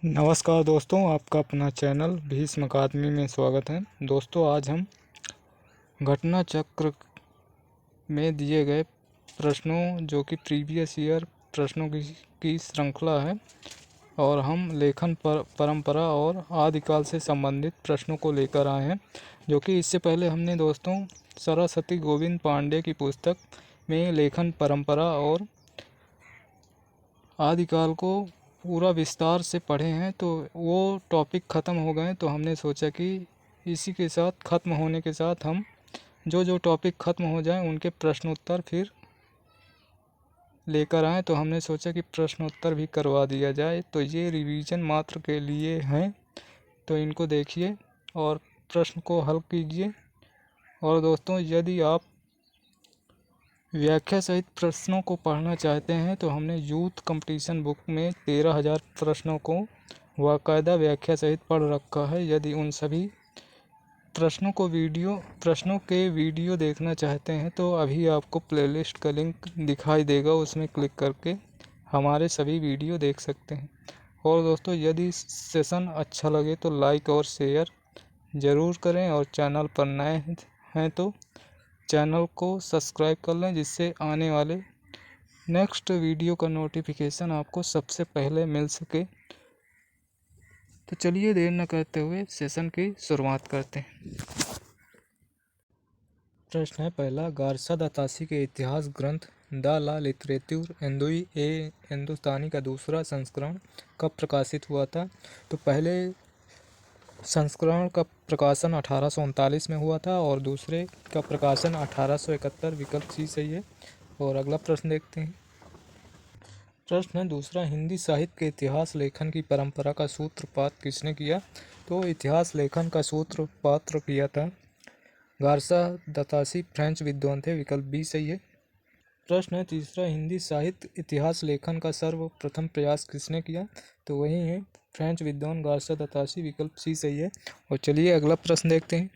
नमस्कार दोस्तों, आपका अपना चैनल भीष्म अकादमी में स्वागत है। दोस्तों, आज हम घटना चक्र में दिए गए प्रश्नों जो कि प्रीवियस ईयर प्रश्नों की श्रृंखला है और हम लेखन परंपरा और आदिकाल से संबंधित प्रश्नों को लेकर आए हैं, जो कि इससे पहले हमने दोस्तों सरस्वती गोविंद पांडे की पुस्तक में लेखन परंपरा और आदिकाल को पूरा विस्तार से पढ़े हैं। तो वो टॉपिक ख़त्म हो गए, तो हमने सोचा कि इसी के साथ ख़त्म होने के साथ हम जो टॉपिक ख़त्म हो जाए उनके प्रश्न उत्तर फिर लेकर आएँ। तो हमने सोचा कि प्रश्न उत्तर भी करवा दिया जाए। तो ये रिवीजन मात्र के लिए हैं, तो इनको देखिए और प्रश्न को हल कीजिए। और दोस्तों, यदि आप व्याख्या सहित प्रश्नों को पढ़ना चाहते हैं तो हमने यूथ कंपटीशन बुक में 13,000 प्रश्नों को बाकायदा व्याख्या सहित पढ़ रखा है। यदि उन सभी प्रश्नों के वीडियो देखना चाहते हैं तो अभी आपको प्लेलिस्ट का लिंक दिखाई देगा, उसमें क्लिक करके हमारे सभी वीडियो देख सकते हैं। और दोस्तों, यदि सेशन अच्छा लगे तो लाइक और शेयर ज़रूर करें, और चैनल पर नए हैं तो चैनल को सब्सक्राइब कर लें, जिससे आने वाले नेक्स्ट वीडियो का नोटिफिकेशन आपको सबसे पहले मिल सके। तो चलिए देर न करते हुए सेशन की शुरुआत करते हैं। प्रश्न है पहला, गारसा दतासी के इतिहास ग्रंथ द ला लिटरेचर एंदुई ए हिंदुस्तानी का दूसरा संस्करण कब प्रकाशित हुआ था? तो पहले संस्करण का प्रकाशन 1839 में हुआ था और दूसरे का प्रकाशन 1871। विकल्प सी सही है। और अगला प्रश्न देखते हैं। प्रश्न है दूसरा, हिंदी साहित्य के इतिहास लेखन की परंपरा का सूत्रपात किसने किया? तो इतिहास लेखन का सूत्रपात किया था गारसा दतासी, फ्रेंच विद्वान थे। विकल्प बी सही है। प्रश्न है तीसरा, हिंदी साहित्य इतिहास लेखन का सर्वप्रथम प्रयास किसने किया? तो वही है फ्रेंच विद्वान गारसा दतासी। विकल्प सी सही है। और चलिए अगला प्रश्न देखते हैं।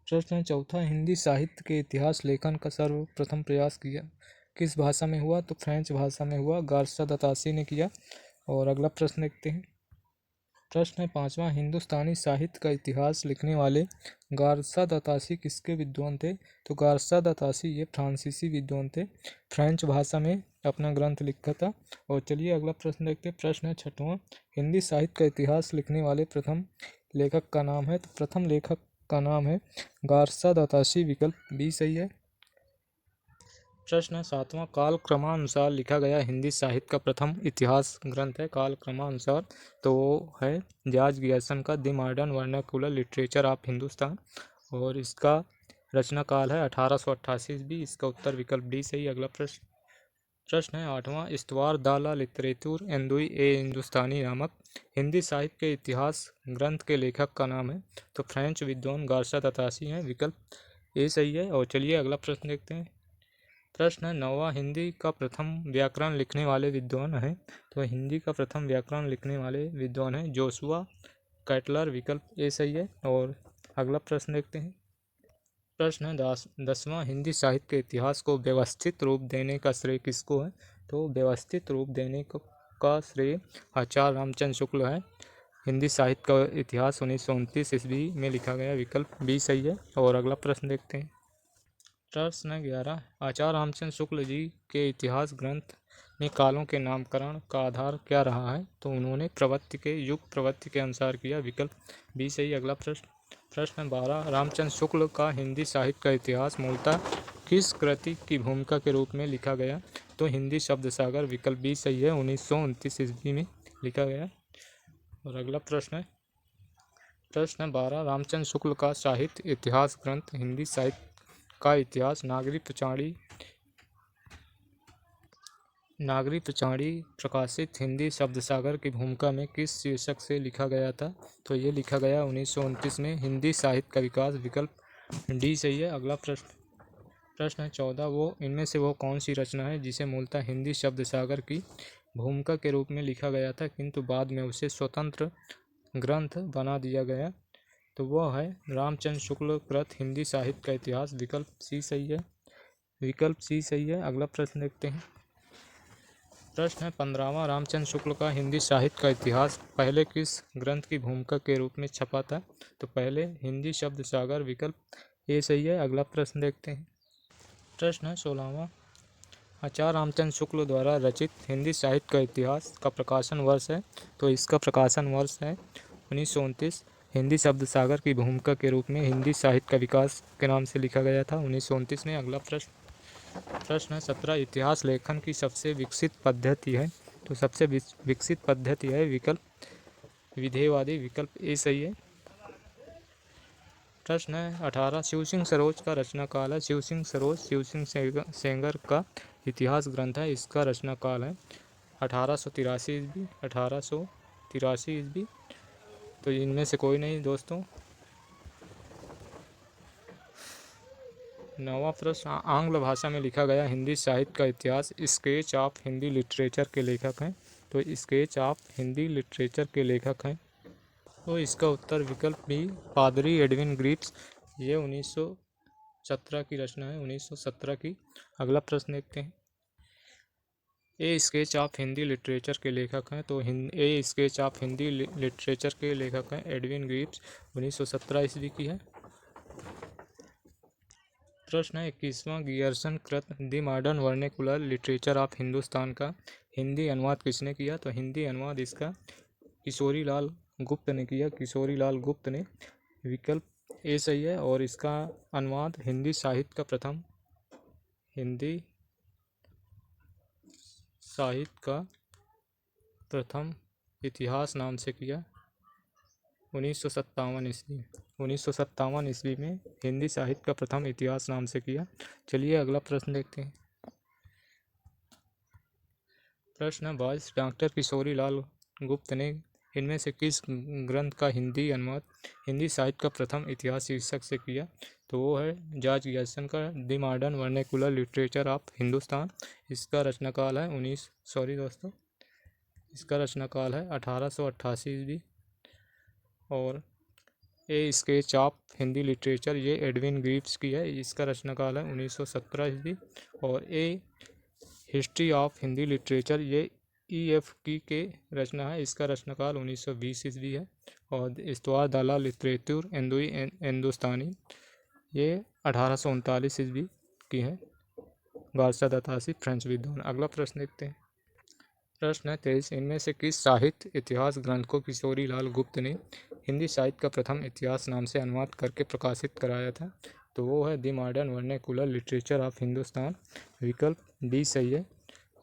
प्रश्न है चौथा, हिंदी साहित्य के इतिहास लेखन का सर्वप्रथम प्रयास किया किस भाषा में हुआ? तो फ्रेंच भाषा में हुआ, गारसा दतासी ने किया। और अगला प्रश्न देखते हैं। प्रश्न है पांचवा, हिंदुस्तानी साहित्य का इतिहास लिखने वाले गारसा दतासी किसके विद्वान थे? तो गारसा दतासी ये फ्रांसीसी विद्वान थे, फ्रेंच भाषा में अपना ग्रंथ लिखा था। और चलिए अगला प्रश्न देखते हैं। प्रश्न है छठवां, हिंदी साहित्य का इतिहास लिखने वाले प्रथम लेखक का नाम है? तो प्रथम लेखक का नाम है गारसा दतासी। विकल्प बी सही है। प्रश्न है सातवां, काल क्रमानुसार लिखा गया हिंदी साहित्य का प्रथम इतिहास ग्रंथ है काल क्रमानुसार, तो वो है जॉर्ज ग्यसन का the modern vernacular literature of Hindustan, और इसका रचना काल है 1888 ईस्वी। इसका उत्तर विकल्प डी सही। अगला प्रश्न है आठवां, इस्तवार द ला लिटरेचर एंदुई ए हिंदुस्तानी नामक हिंदी साहित्य के इतिहास ग्रंथ के लेखक का नाम है? तो फ्रेंच विद्वान गारसा दतासी हैं। विकल्प ए सही है। और चलिए अगला प्रश्न देखते हैं। प्रश्न है नौवां, हिंदी का प्रथम व्याकरण लिखने वाले विद्वान हैं? तो हिंदी का प्रथम व्याकरण लिखने वाले विद्वान हैं जोशुआ कैटलर। विकल्प ए सही है। और अगला प्रश्न देखते हैं। प्रश्न है दसवां, हिंदी साहित्य के इतिहास को व्यवस्थित रूप देने का श्रेय किसको है? तो व्यवस्थित रूप देने का श्रेय आचार्य रामचंद्र शुक्ल है। हिंदी साहित्य का इतिहास 1929 ईस्वी में लिखा गया। विकल्प बी सही है। और अगला प्रश्न देखते हैं। प्रश्न 11, आचार्य रामचंद्र शुक्ल जी के इतिहास ग्रंथ में कालों के नामकरण का आधार क्या रहा है? तो उन्होंने प्रवृत्ति के युग प्रवृत्ति के अनुसार किया। विकल्प बी सही। अगला प्रश्न 12, रामचंद्र शुक्ल का हिंदी साहित्य का इतिहास मूलतः किस कृति की भूमिका के रूप में लिखा गया? तो हिंदी शब्द सागर। विकल्प बी सही है, 1929 ईस्वी में लिखा गया। और अगला प्रश्न 12, रामचंद्र शुक्ल का साहित्य इतिहास ग्रंथ हिंदी साहित्य का इतिहास नागरी प्रचारी प्रकाशित हिंदी शब्द सागर की भूमिका में किस शीर्षक से लिखा गया था? तो ये लिखा गया 1929 में, हिंदी साहित्य का विकास। विकल्प डी सही है। अगला प्रश्न 14, इनमें से वो कौन सी रचना है जिसे मूलतः हिंदी शब्द सागर की भूमिका के रूप में लिखा गया था किंतु बाद में उसे स्वतंत्र ग्रंथ बना दिया गया? तो वह है रामचंद्र शुक्ल कृत हिंदी साहित्य का इतिहास। विकल्प सी सही है। अगला प्रश्न देखते हैं। प्रश्न है 15वां रामचंद्र शुक्ल का हिंदी साहित्य का इतिहास पहले किस ग्रंथ की भूमिका के रूप में छपा था? तो पहले हिंदी शब्द सागर, विकल्प ए सही है। अगला प्रश्न देखते हैं। प्रश्न है 16वां, आचार्य रामचंद्र शुक्ल द्वारा रचित हिंदी साहित्य का इतिहास का प्रकाशन वर्ष है? तो इसका प्रकाशन वर्ष है 1929। हिंदी शब्द सागर की भूमिका के रूप में हिंदी साहित्य का विकास के नाम से लिखा गया था 1929 में। अगला प्रश्न है 17, इतिहास लेखन की सबसे विकसित पद्धति है? तो सबसे विकसित पद्धति है विकल्प विधेयवादी, विकल्प ए सही है। प्रश्न है 18, शिव सिंह सरोज का रचना काल है? शिव सिंह सरोज शिव सिंह सेंगर का इतिहास ग्रंथ है, इसका रचना काल है 1883 ईस्वी, 1883 ईस्वी। तो इनमें से कोई नहीं दोस्तों। 9वां प्रश्न, आंग्ल भाषा में लिखा गया हिंदी साहित्य का इतिहास स्केच ऑफ हिंदी लिटरेचर के लेखक हैं? तो स्केच ऑफ हिंदी लिटरेचर के लेखक हैं तो इसका उत्तर विकल्प बी पादरी एडविन ग्रिप्स। ये 1917 की रचना है, 1917 की। अगला प्रश्न देखते हैं। ए स्केच ऑफ हिंदी लिटरेचर के लेखक हैं? तो ए स्केच ऑफ हिंदी लिटरेचर के लेखक हैं एडविन ग्रिप्स, 1917 ईस्वी की है। प्रश्न है 21वां, गियर्सन कृत the modern vernacular literature of Hindustan का हिंदी अनुवाद किसने किया? तो हिंदी अनुवाद इसका किशोरी लाल गुप्त ने किया, किशोरी लाल गुप्त ने, विकल्प ए सही है। और इसका अनुवाद हिंदी साहित्य का प्रथम इतिहास नाम से किया 1957 ईस्वी, 1957 ईस्वी में हिंदी साहित्य का प्रथम इतिहास नाम से किया। चलिए अगला प्रश्न देखते हैं। प्रश्न 22, डॉक्टर किशोरी लाल गुप्त ने इनमें से किस ग्रंथ का हिंदी अनुवाद हिंदी साहित्य का प्रथम इतिहास शीर्षक से किया? तो वो है जॉर्ज गियर्सन का the modern vernacular literature of Hindustan. इसका रचनाकाल है 1888 ईस्वी। और ए स्केच ऑफ हिंदी लिटरेचर ये एडविन ग्रीव्स की है, इसका रचनाकाल है 1917 ईस्वी। और ए हिस्ट्री ऑफ हिंदी लिटरेचर ये EFT के रचना है, इसका रचनाकाल 1920 ईस्वी है। और इस्तवार दाला लिटरेचर हिंदुस्तानी ये 1839 ईस्वी की है, गार्सा दतासी फ्रेंच विद्वान। अगला प्रश्न देखते हैं। प्रश्न है 23, इनमें से किस साहित्य इतिहास ग्रंथ को किशोरी लाल गुप्त ने हिंदी साहित्य का प्रथम इतिहास नाम से अनुवाद करके प्रकाशित कराया था? तो वो है the modern vernacular literature of Hindustan, विकल्प डी सही है।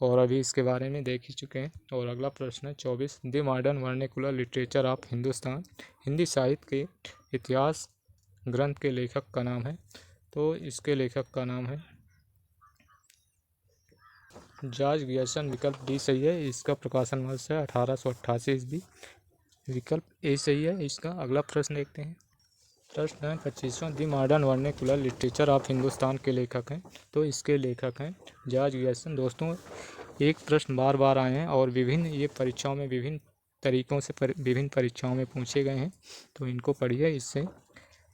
और अभी इसके बारे में देख ही चुके हैं। और अगला प्रश्न है 24, the modern vernacular literature of Hindustan Hindi साहित्य के इतिहास ग्रंथ के लेखक का नाम है? तो इसके लेखक का नाम है जॉर्ज गियर्सन, विकल्प डी सही है। इसका प्रकाशन वर्ष है 1888 ईस्वी, विकल्प ए सही है इसका। अगला प्रश्न देखते हैं। प्रश्न है 25वां, the modern vernacular literature of Hindustan के लेखक हैं? तो इसके लेखक हैं जॉर्ज गियर्सन। दोस्तों एक प्रश्न बार बार आए हैं और ये परीक्षाओं में विभिन्न तरीक़ों से विभिन्न परीक्षाओं में पूछे गए हैं, तो इनको पढ़िए, इससे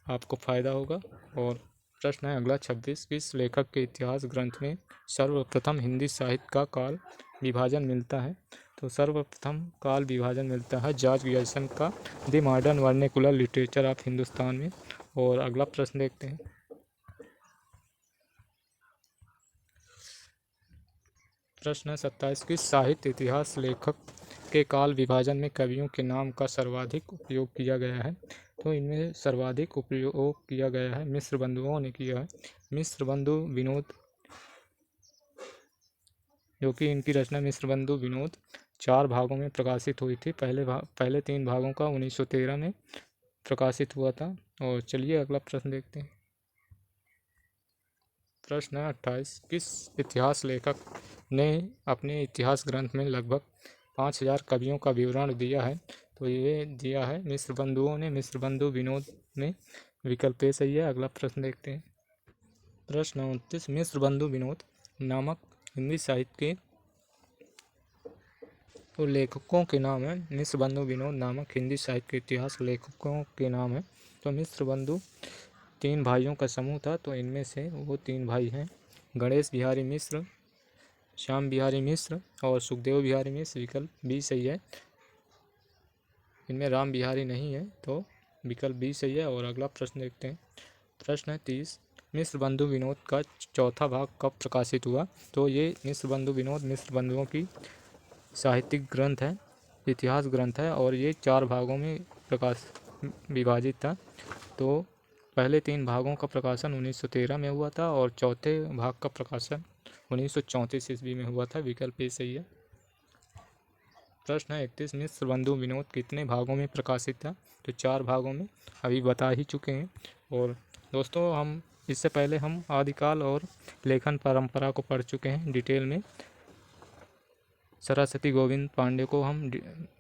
आपको फ़ायदा होगा। और प्रश्न है अगला 26, किस लेखक के इतिहास ग्रंथ में सर्वप्रथम हिंदी साहित्य का काल विभाजन मिलता है? तो सर्वप्रथम काल विभाजन मिलता है जॉर्ज गियर्सन का the modern vernacular literature of Hindustan में। और अगला प्रश्न देखते हैं। प्रश्न है 27, किस साहित्य इतिहास लेखक के काल विभाजन में कवियों के नाम का सर्वाधिक उपयोग किया गया है? तो इनमें सर्वाधिक उपयोग किया गया है मिस्र बंधुओं ने किया है। मिस्र बंधु विनोद, जो कि इनकी रचना मिस्र बंधु विनोद 4 भागों में प्रकाशित हुई थी। पहले 3 भागों का 1913 में प्रकाशित हुआ था। और चलिए अगला प्रश्न देखते हैं। प्रश्न है 28, किस इतिहास लेखक ने अपने इतिहास ग्रंथ में लगभग 5000 कवियों का विवरण दिया है? तो ये दिया है मिस्र बंधुओं ने, मिस्र बंधु विनोद ने, विकल्प ए सही है। अगला प्रश्न देखते हैं। प्रश्न 29, मिस्र बंधु विनोद नामक हिंदी साहित्य के तो लेखकों के नाम है। मिस्र बंधु विनोद नामक हिंदी साहित्य के इतिहास लेखकों के नाम है। तो मिस्र बंधु 3 भाइयों का समूह था, तो इनमें से वो 3 भाई हैं गणेश बिहारी मिश्र, श्याम बिहारी मिश्र और सुखदेव बिहारी मिश्र, विकल्प बी सही है। इनमें राम बिहारी नहीं है, तो विकल्प बी सही है। और अगला प्रश्न देखते हैं। प्रश्न है 30, मिश्र बंधु विनोद का चौथा भाग कब प्रकाशित हुआ? तो ये मिश्र बंधु विनोद मिश्र बंधुओं की साहित्यिक ग्रंथ है, इतिहास ग्रंथ है, और ये 4 भागों में विभाजित था। तो पहले 3 भागों का प्रकाशन 1913 में हुआ था और चौथे भाग का प्रकाशन 1934 ईस्वी में हुआ था। विकल्प ए सही है। प्रश्न है 31, मिश्र बंधु विनोद कितने भागों में प्रकाशित था? तो 4 भागों में, अभी बता ही चुके हैं। और दोस्तों, हम इससे पहले हम आदिकाल और लेखन परंपरा को पढ़ चुके हैं डिटेल में। सरस्वती गोविंद पांडे को हम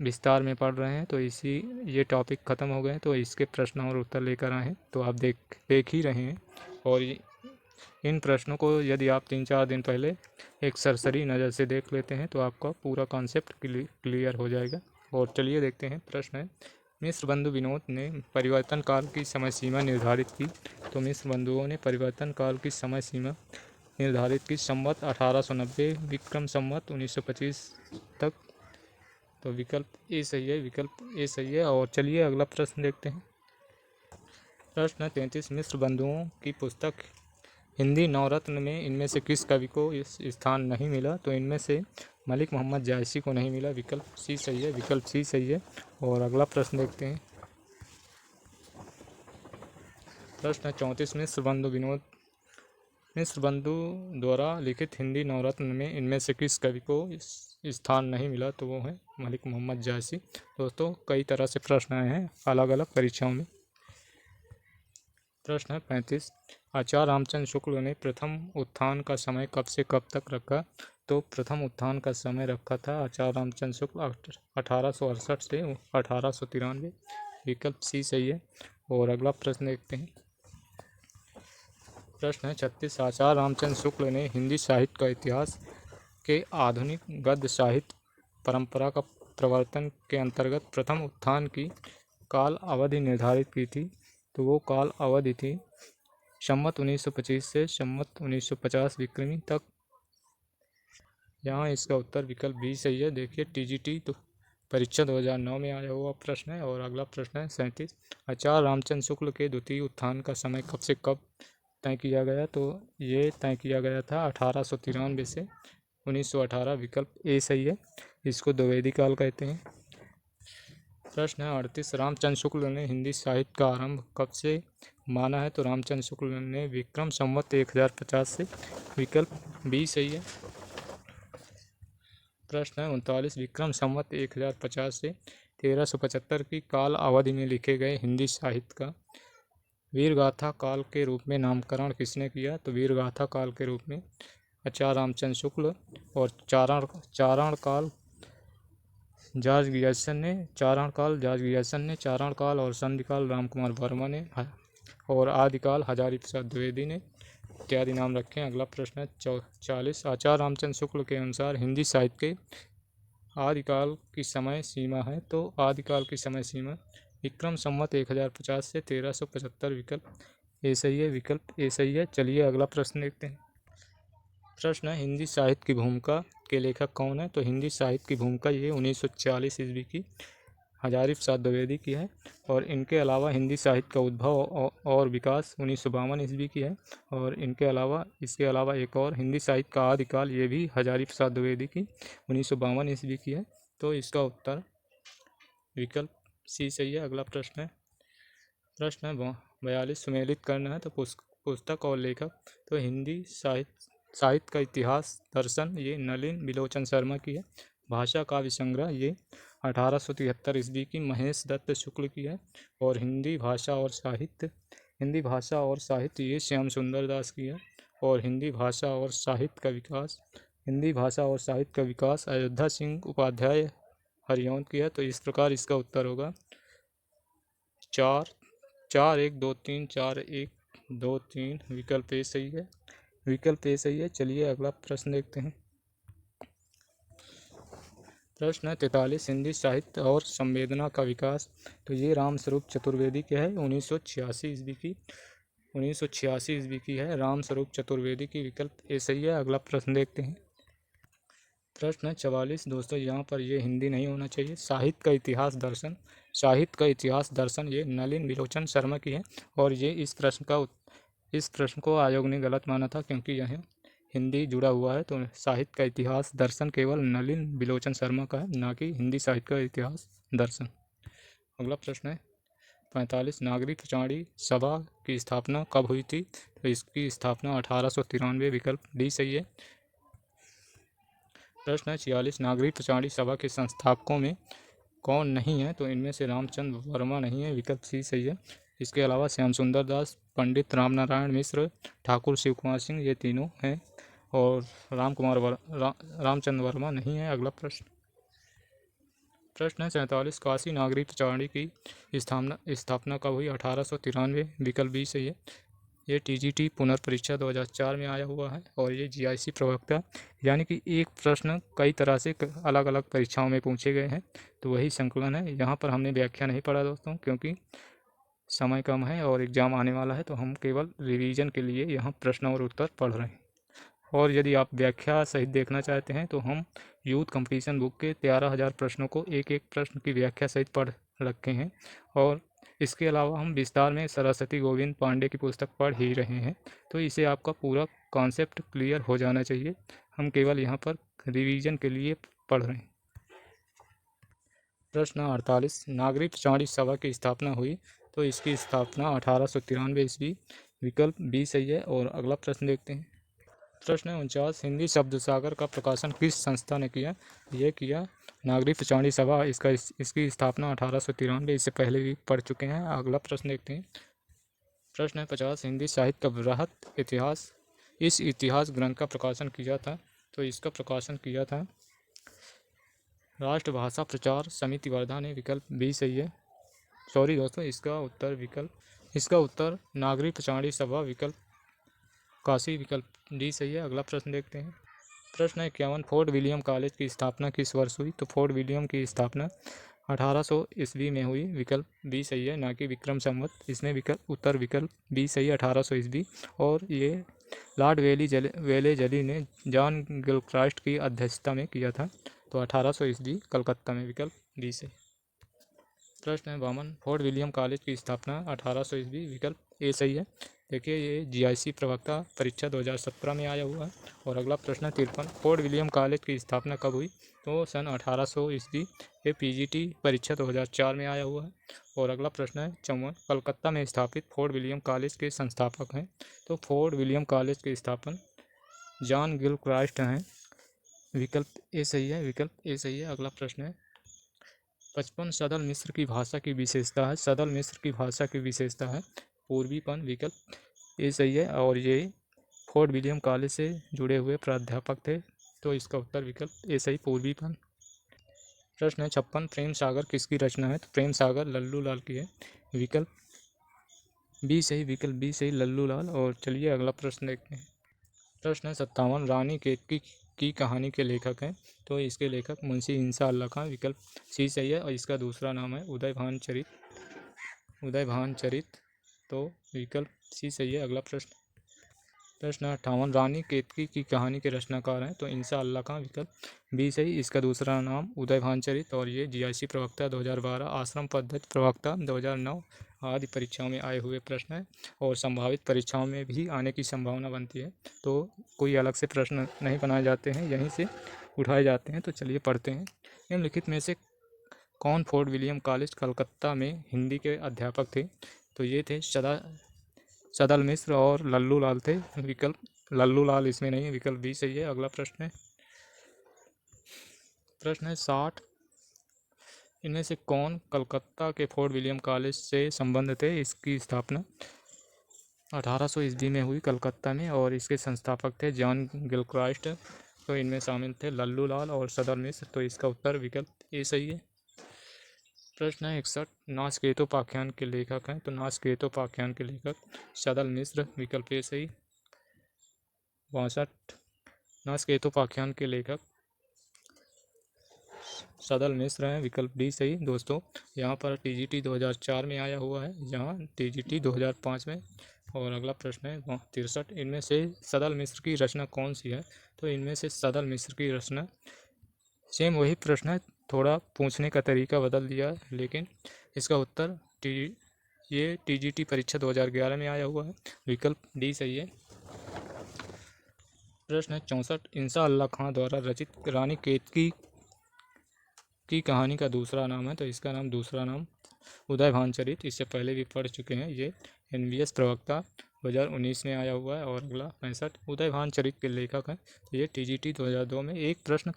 विस्तार में पढ़ रहे हैं, तो ये टॉपिक ख़त्म हो गए, तो इसके प्रश्न और उत्तर लेकर आए हैं, तो आप देख ही रहे हैं। और इन प्रश्नों को यदि आप 3-4 दिन पहले एक सरसरी नज़र से देख लेते हैं तो आपका पूरा कॉन्सेप्ट क्लियर हो जाएगा। और चलिए देखते हैं। प्रश्न है, मिश्र बंधु विनोद ने परिवर्तन काल की समय सीमा निर्धारित की। तो मिश्र बंधुओं ने परिवर्तन काल की समय सीमा निर्धारित की संवत 1890 विक्रम संवत 1925 तक। तो विकल्प ए सही है, विकल्प ए सही है। और चलिए अगला प्रश्न देखते हैं। प्रश्न 33, मिश्र बंधुओं की पुस्तक हिंदी नवरत्न में इनमें से किस कवि को इस स्थान नहीं मिला? तो इनमें से मलिक मोहम्मद जायसी को नहीं मिला। विकल्प सी सही है, विकल्प सी सही है। और अगला प्रश्न देखते हैं। प्रश्न 34, मिश्र बंधु द्वारा लिखित हिंदी नवरत्न में इनमें से किस कवि को इस स्थान नहीं मिला? तो वो है मलिक मोहम्मद जायसी। दोस्तों, कई तरह से प्रश्न आए हैं अलग अलग परीक्षाओं में। प्रश्न है 35, आचार्य रामचंद्र शुक्ल ने प्रथम उत्थान का समय कब से कब तक रखा? तो प्रथम उत्थान का समय रखा था आचार्य रामचंद्र शुक्ल 1868 से 1893। विकल्प सी सही है। और अगला प्रश्न देखते हैं। प्रश्न है 36, आचार्य रामचंद्र शुक्ल ने हिंदी साहित्य का इतिहास के आधुनिक गद्य साहित्य परंपरा का प्रवर्तन के अंतर्गत प्रथम उत्थान की काल अवधि निर्धारित की थी। तो वो काल अवधि थी संवत 1925 से संवत 1950 विक्रमी तक। यहाँ इसका उत्तर विकल्प बी सही है। देखिए, टीजीटी तो परीक्षा 2009 में आया हुआ प्रश्न है। और अगला प्रश्न है 37, आचार्य रामचंद्र शुक्ल के द्वितीय उत्थान का समय कब से कब तय किया गया? तो ये तय किया गया था 1893 से 1918। विकल्प ए सही है। इसको द्विवेदी काल कहते हैं। प्रश्न है 38, रामचंद्र शुक्ल ने हिंदी साहित्य का आरंभ कब से माना है? तो रामचंद्र शुक्ल ने विक्रम संवत 1050 से। विकल्प बी सही है। प्रश्न है 39, विक्रम संवत 1050 से 1375 की काल अवधि में लिखे गए हिंदी साहित्य का वीरगाथा काल के रूप में नामकरण किसने किया? तो वीरगाथा काल के रूप में आचार्य रामचंद्र शुक्ल। और चारण काल जॉर्ज ग्रियर्सन ने, चारण काल और संधि काल रामकुमार वर्मा ने, और आदिकाल हजारी प्रसाद द्विवेदी ने इत्यादि नाम रखे हैं। अगला प्रश्न है 40, आचार्य रामचंद्र शुक्ल के अनुसार हिंदी साहित्य के आदिकाल की समय सीमा है। तो आदिकाल की समय सीमा विक्रम संवत 1050 से 1375। विकल्प ए सही है, विकल्प ए सही है। चलिए अगला प्रश्न देखते हैं। प्रश्न है, हिंदी साहित्य की भूमिका के लेखक कौन है? तो हिंदी साहित्य की भूमिका ये 1940 ईस्वी की हजारी प्रसाद द्विवेदी की है। और इनके अलावा हिंदी साहित्य का उद्भव और विकास 1952 ईस्वी की है। और इसके अलावा एक और हिंदी साहित्य का आदिकाल ये भी हजारी प्रसाद द्विवेदी की 1952 ईस्वी की है। तो इसका उत्तर विकल्प सी सही है। अगला प्रश्न है 42, सुमेलित करना है तो पुस्तक और लेखक। तो हिंदी साहित्य का इतिहास दर्शन ये नलिन बिलोचन शर्मा की है। भाषा काव्य संग्रह ये 1873 ईस्वी की महेश दत्त शुक्ल की है। और हिंदी भाषा और साहित्य ये श्याम सुंदर दास की है। और हिंदी भाषा और साहित्य का विकास अयोध्या सिंह उपाध्याय हरिओंद की है। तो इस प्रकार इसका उत्तर होगा 4-1-2-3-4-1-2-3। विकल्प ए सही है, विकल्प ए सही है। चलिए अगला प्रश्न देखते हैं। प्रश्न है 43, हिंदी साहित्य और संवेदना का विकास। तो ये रामस्वरूप चतुर्वेदी के है 1986 ईस्वी की है रामस्वरूप चतुर्वेदी की। विकल्प ए सही है। अगला प्रश्न देखते हैं। प्रश्न 44 दोस्तों, यहाँ पर ये हिंदी नहीं होना चाहिए। साहित्य का इतिहास दर्शन, साहित्य का इतिहास दर्शन, ये नलिन विलोचन शर्मा की है। और ये इस प्रश्न को आयोग ने गलत माना था, क्योंकि यह हिंदी जुड़ा हुआ है। तो साहित्य का इतिहास दर्शन केवल नलिन विलोचन शर्मा का है, ना कि हिंदी साहित्य का इतिहास दर्शन। अगला प्रश्न है 45, नागरिक प्रचारी सभा की स्थापना कब हुई थी? तो इसकी स्थापना 1893, विकल्प डी सही है। प्रश्न है 46, नागरिक प्रचारी सभा के संस्थापकों में कौन नहीं है? तो इनमें से रामचंद्र वर्मा नहीं है, विकल्प सी सही है। इसके अलावा श्याम सुंदर दास, पंडित रामनारायण मिश्र, ठाकुर शिव कुमार सिंह, ये तीनों हैं। और रामचंद्र वर्मा नहीं है। अगला प्रश्न है 47, काशी नागरिक प्रचारी की स्थापना कब हुई? 1893, विकल्प बी सही है। ये टीजीटी पुनर्परीक्षा 2004 में आया हुआ है। और ये जीआईसी प्रवक्ता, यानी कि एक प्रश्न कई तरह से अलग अलग परीक्षाओं में पूछे गए हैं, तो वही संकलन है। यहाँ पर हमने व्याख्या नहीं पढ़ा दोस्तों, क्योंकि समय कम है और एग्ज़ाम आने वाला है, तो हम केवल रिवीजन के लिए यहाँ प्रश्न और उत्तर पढ़ रहे हैं। और यदि आप व्याख्या सहित देखना चाहते हैं तो हम यूथ कंपटीशन बुक के 13,000 प्रश्नों को एक एक प्रश्न की व्याख्या सहित पढ़ रखे हैं। और इसके अलावा हम विस्तार में सरस्वती गोविंद पांडे की पुस्तक पढ़ ही रहे हैं, तो इसे आपका पूरा कॉन्सेप्ट क्लियर हो जाना चाहिए। हम केवल यहाँ पर रिवीजन के लिए पढ़ रहे हैं। प्रश्न 48, नागरिक प्रचारी सभा की स्थापना हुई? तो इसकी स्थापना 1893 ईस्वी, विकल्प बी सही है। और अगला प्रश्न देखते हैं। प्रश्न 49, हिंदी शब्द सागर का प्रकाशन किस संस्था ने किया? यह किया नागरिक प्रचारी सभा। इसकी स्थापना 1893, इससे पहले भी पढ़ चुके हैं। अगला प्रश्न देखते हैं। प्रश्न है 50, हिंदी साहित्य का बृहत इतिहास, इस इतिहास ग्रंथ का प्रकाशन किया था? तो इसका प्रकाशन किया था राष्ट्रभाषा प्रचार समिति वर्धा ने, विकल्प बी सही है। सॉरी दोस्तों, इसका उत्तर नागरिक प्रचारी सभा, विकल्प काशी, विकल्प डी सही है। अगला प्रश्न देखते हैं। प्रश्न 51, फोर्ट विलियम कॉलेज की स्थापना किस वर्ष हुई? तो फोर्ट विलियम की स्थापना 1800 ईस्वी में हुई, विकल्प बी सही है, ना कि विक्रम संवत। इसमें उत्तर विकल्प बी सही है, 1800 ईस्वी। और ये लॉर्ड वेलेजली ने जॉन गिलक्रास्ट की अध्यक्षता में किया था। तो 1800 ईस्वी, कलकत्ता में, विकल्प डी सही। प्रश्न है 52, फोर्ट विलियम कॉलेज की स्थापना 1800 ईस्वी, विकल्प ए सही है। देखिए, ये जीआईसी प्रवक्ता परीक्षा 2017 में आया हुआ है। और अगला प्रश्न है 53, फोर्ट विलियम कॉलेज की स्थापना कब हुई? तो सन 1800 ईस्वी। ये पीजीटी परीक्षा 2004 में आया हुआ है। और अगला प्रश्न है 54, कलकत्ता में स्थापित फोर्ट विलियम कॉलेज के संस्थापक हैं? तो फोर्ट विलियम कॉलेज के स्थापन जॉन गिलक्रास्ट हैं, विकल्प ए सही है, विकल्प ए सही है। अगला प्रश्न है 55, सदल मिस्र की भाषा की विशेषता है? सदल मिस्र की भाषा की विशेषता है पूर्वीपन, विकल्प ए सही है। और ये फोर्ट विलियम कॉलेज से जुड़े हुए प्राध्यापक थे, तो इसका उत्तर विकल्प ए सही, पूर्वीपन। प्रश्न है 56, प्रेम सागर किसकी रचना है? तो प्रेम सागर लल्लू लाल की है, विकल्प बी सही, विकल्प बी सही, लल्लू लाल। और चलिए अगला प्रश्न देखते हैं। प्रश्न है 57, रानी केतकी की कहानी के लेखक हैं? तो इसके लेखक मुंशी इंसा अल्लाह खां, विकल्प सी सही है। और इसका दूसरा नाम है उदयभान चरित, तो विकल्प सी सही है। अगला प्रश्न 58, रानी केतकी की कहानी के रचनाकार हैं? तो इंसा अल्लाह खां, विकल्प बी सही। इसका दूसरा नाम उदयभान चरित। और ये जीआईसी प्रवक्ता 2012, आश्रम पद्धति प्रवक्ता 2009 आदि परीक्षाओं में आए हुए प्रश्न हैं। और संभावित परीक्षाओं में भी आने की संभावना बनती है, तो कोई अलग से प्रश्न नहीं बनाए जाते हैं, यहीं से उठाए जाते हैं। तो चलिए पढ़ते हैं। निम्नलिखित में से कौन फोर्ट विलियम कॉलेज कलकत्ता में हिंदी के अध्यापक थे? तो ये थे सदल मिश्र और लल्लू लाल थे, विकल्प लल्लू लाल इसमें नहीं है, विकल्प बी सही है। अगला प्रश्न है 60, इनमें से कौन कलकत्ता के फोर्ट विलियम कॉलेज से संबंध थे? इसकी स्थापना 1800 ईस्वी में हुई कलकत्ता में, और इसके संस्थापक थे जॉन गिलक्रास्ट। तो इनमें शामिल थे लल्लू लाल और सदल मिश्र। तो इसका उत्तर विकल्प ए सही है। प्रश्न है 61, नाचकेतोपाख्यान के लेखक हैं? तो नाचकेतोपाख्यान के लेखक सदल मिश्र, विकल्प ए सही। 62, नाचकेतोपाख्यान के लेखक सदल मिश्र हैं, विकल्प डी सही। दोस्तों, यहाँ पर टीजीटी 2004 में आया हुआ है, यहाँ टीजीटी 2005 में। और अगला प्रश्न है 63, इनमें से सदल मिश्र की रचना कौन सी है? तो इनमें से सदल मिश्र की रचना सेम वही प्रश्न है, थोड़ा पूछने का तरीका बदल दिया है, लेकिन इसका उत्तर ये TGT परीक्षा 2011 में आया हुआ है। विकल्प डी सही है। प्रश्न है 64, इंसा अल्लाह खां द्वारा रचित रानी केतकी की कहानी का दूसरा नाम है, तो इसका नाम दूसरा नाम उदय भानचरित, इससे पहले भी पढ़ चुके हैं। ये NVS प्रवक्ता 2019 में आया हुआ है। और अगला 65, उदय भानचरित के लेखक हैं, तो ये TGT 2002 में। एक प्रश्न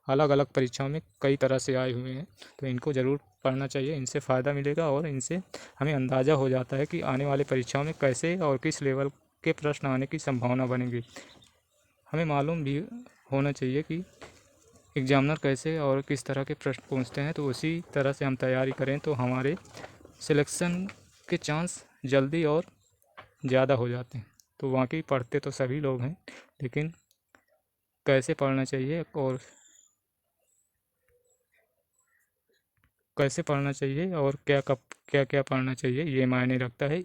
अलग अलग परीक्षाओं में कई तरह से आए हुए हैं, तो इनको ज़रूर पढ़ना चाहिए, इनसे फ़ायदा मिलेगा और इनसे हमें अंदाज़ा हो जाता है कि आने वाले परीक्षाओं में कैसे और किस लेवल के प्रश्न आने की संभावना बनेगी। हमें मालूम भी होना चाहिए कि एग्जामिनर कैसे और किस तरह के प्रश्न पूछते हैं, तो उसी तरह से हम तैयारी करें तो हमारे सिलेक्शन के चांस जल्दी और ज़्यादा हो जाते हैं। तो वाकई पढ़ते तो सभी लोग हैं, लेकिन कैसे पढ़ना चाहिए और क्या क्या पढ़ना चाहिए, ये मायने रखता है।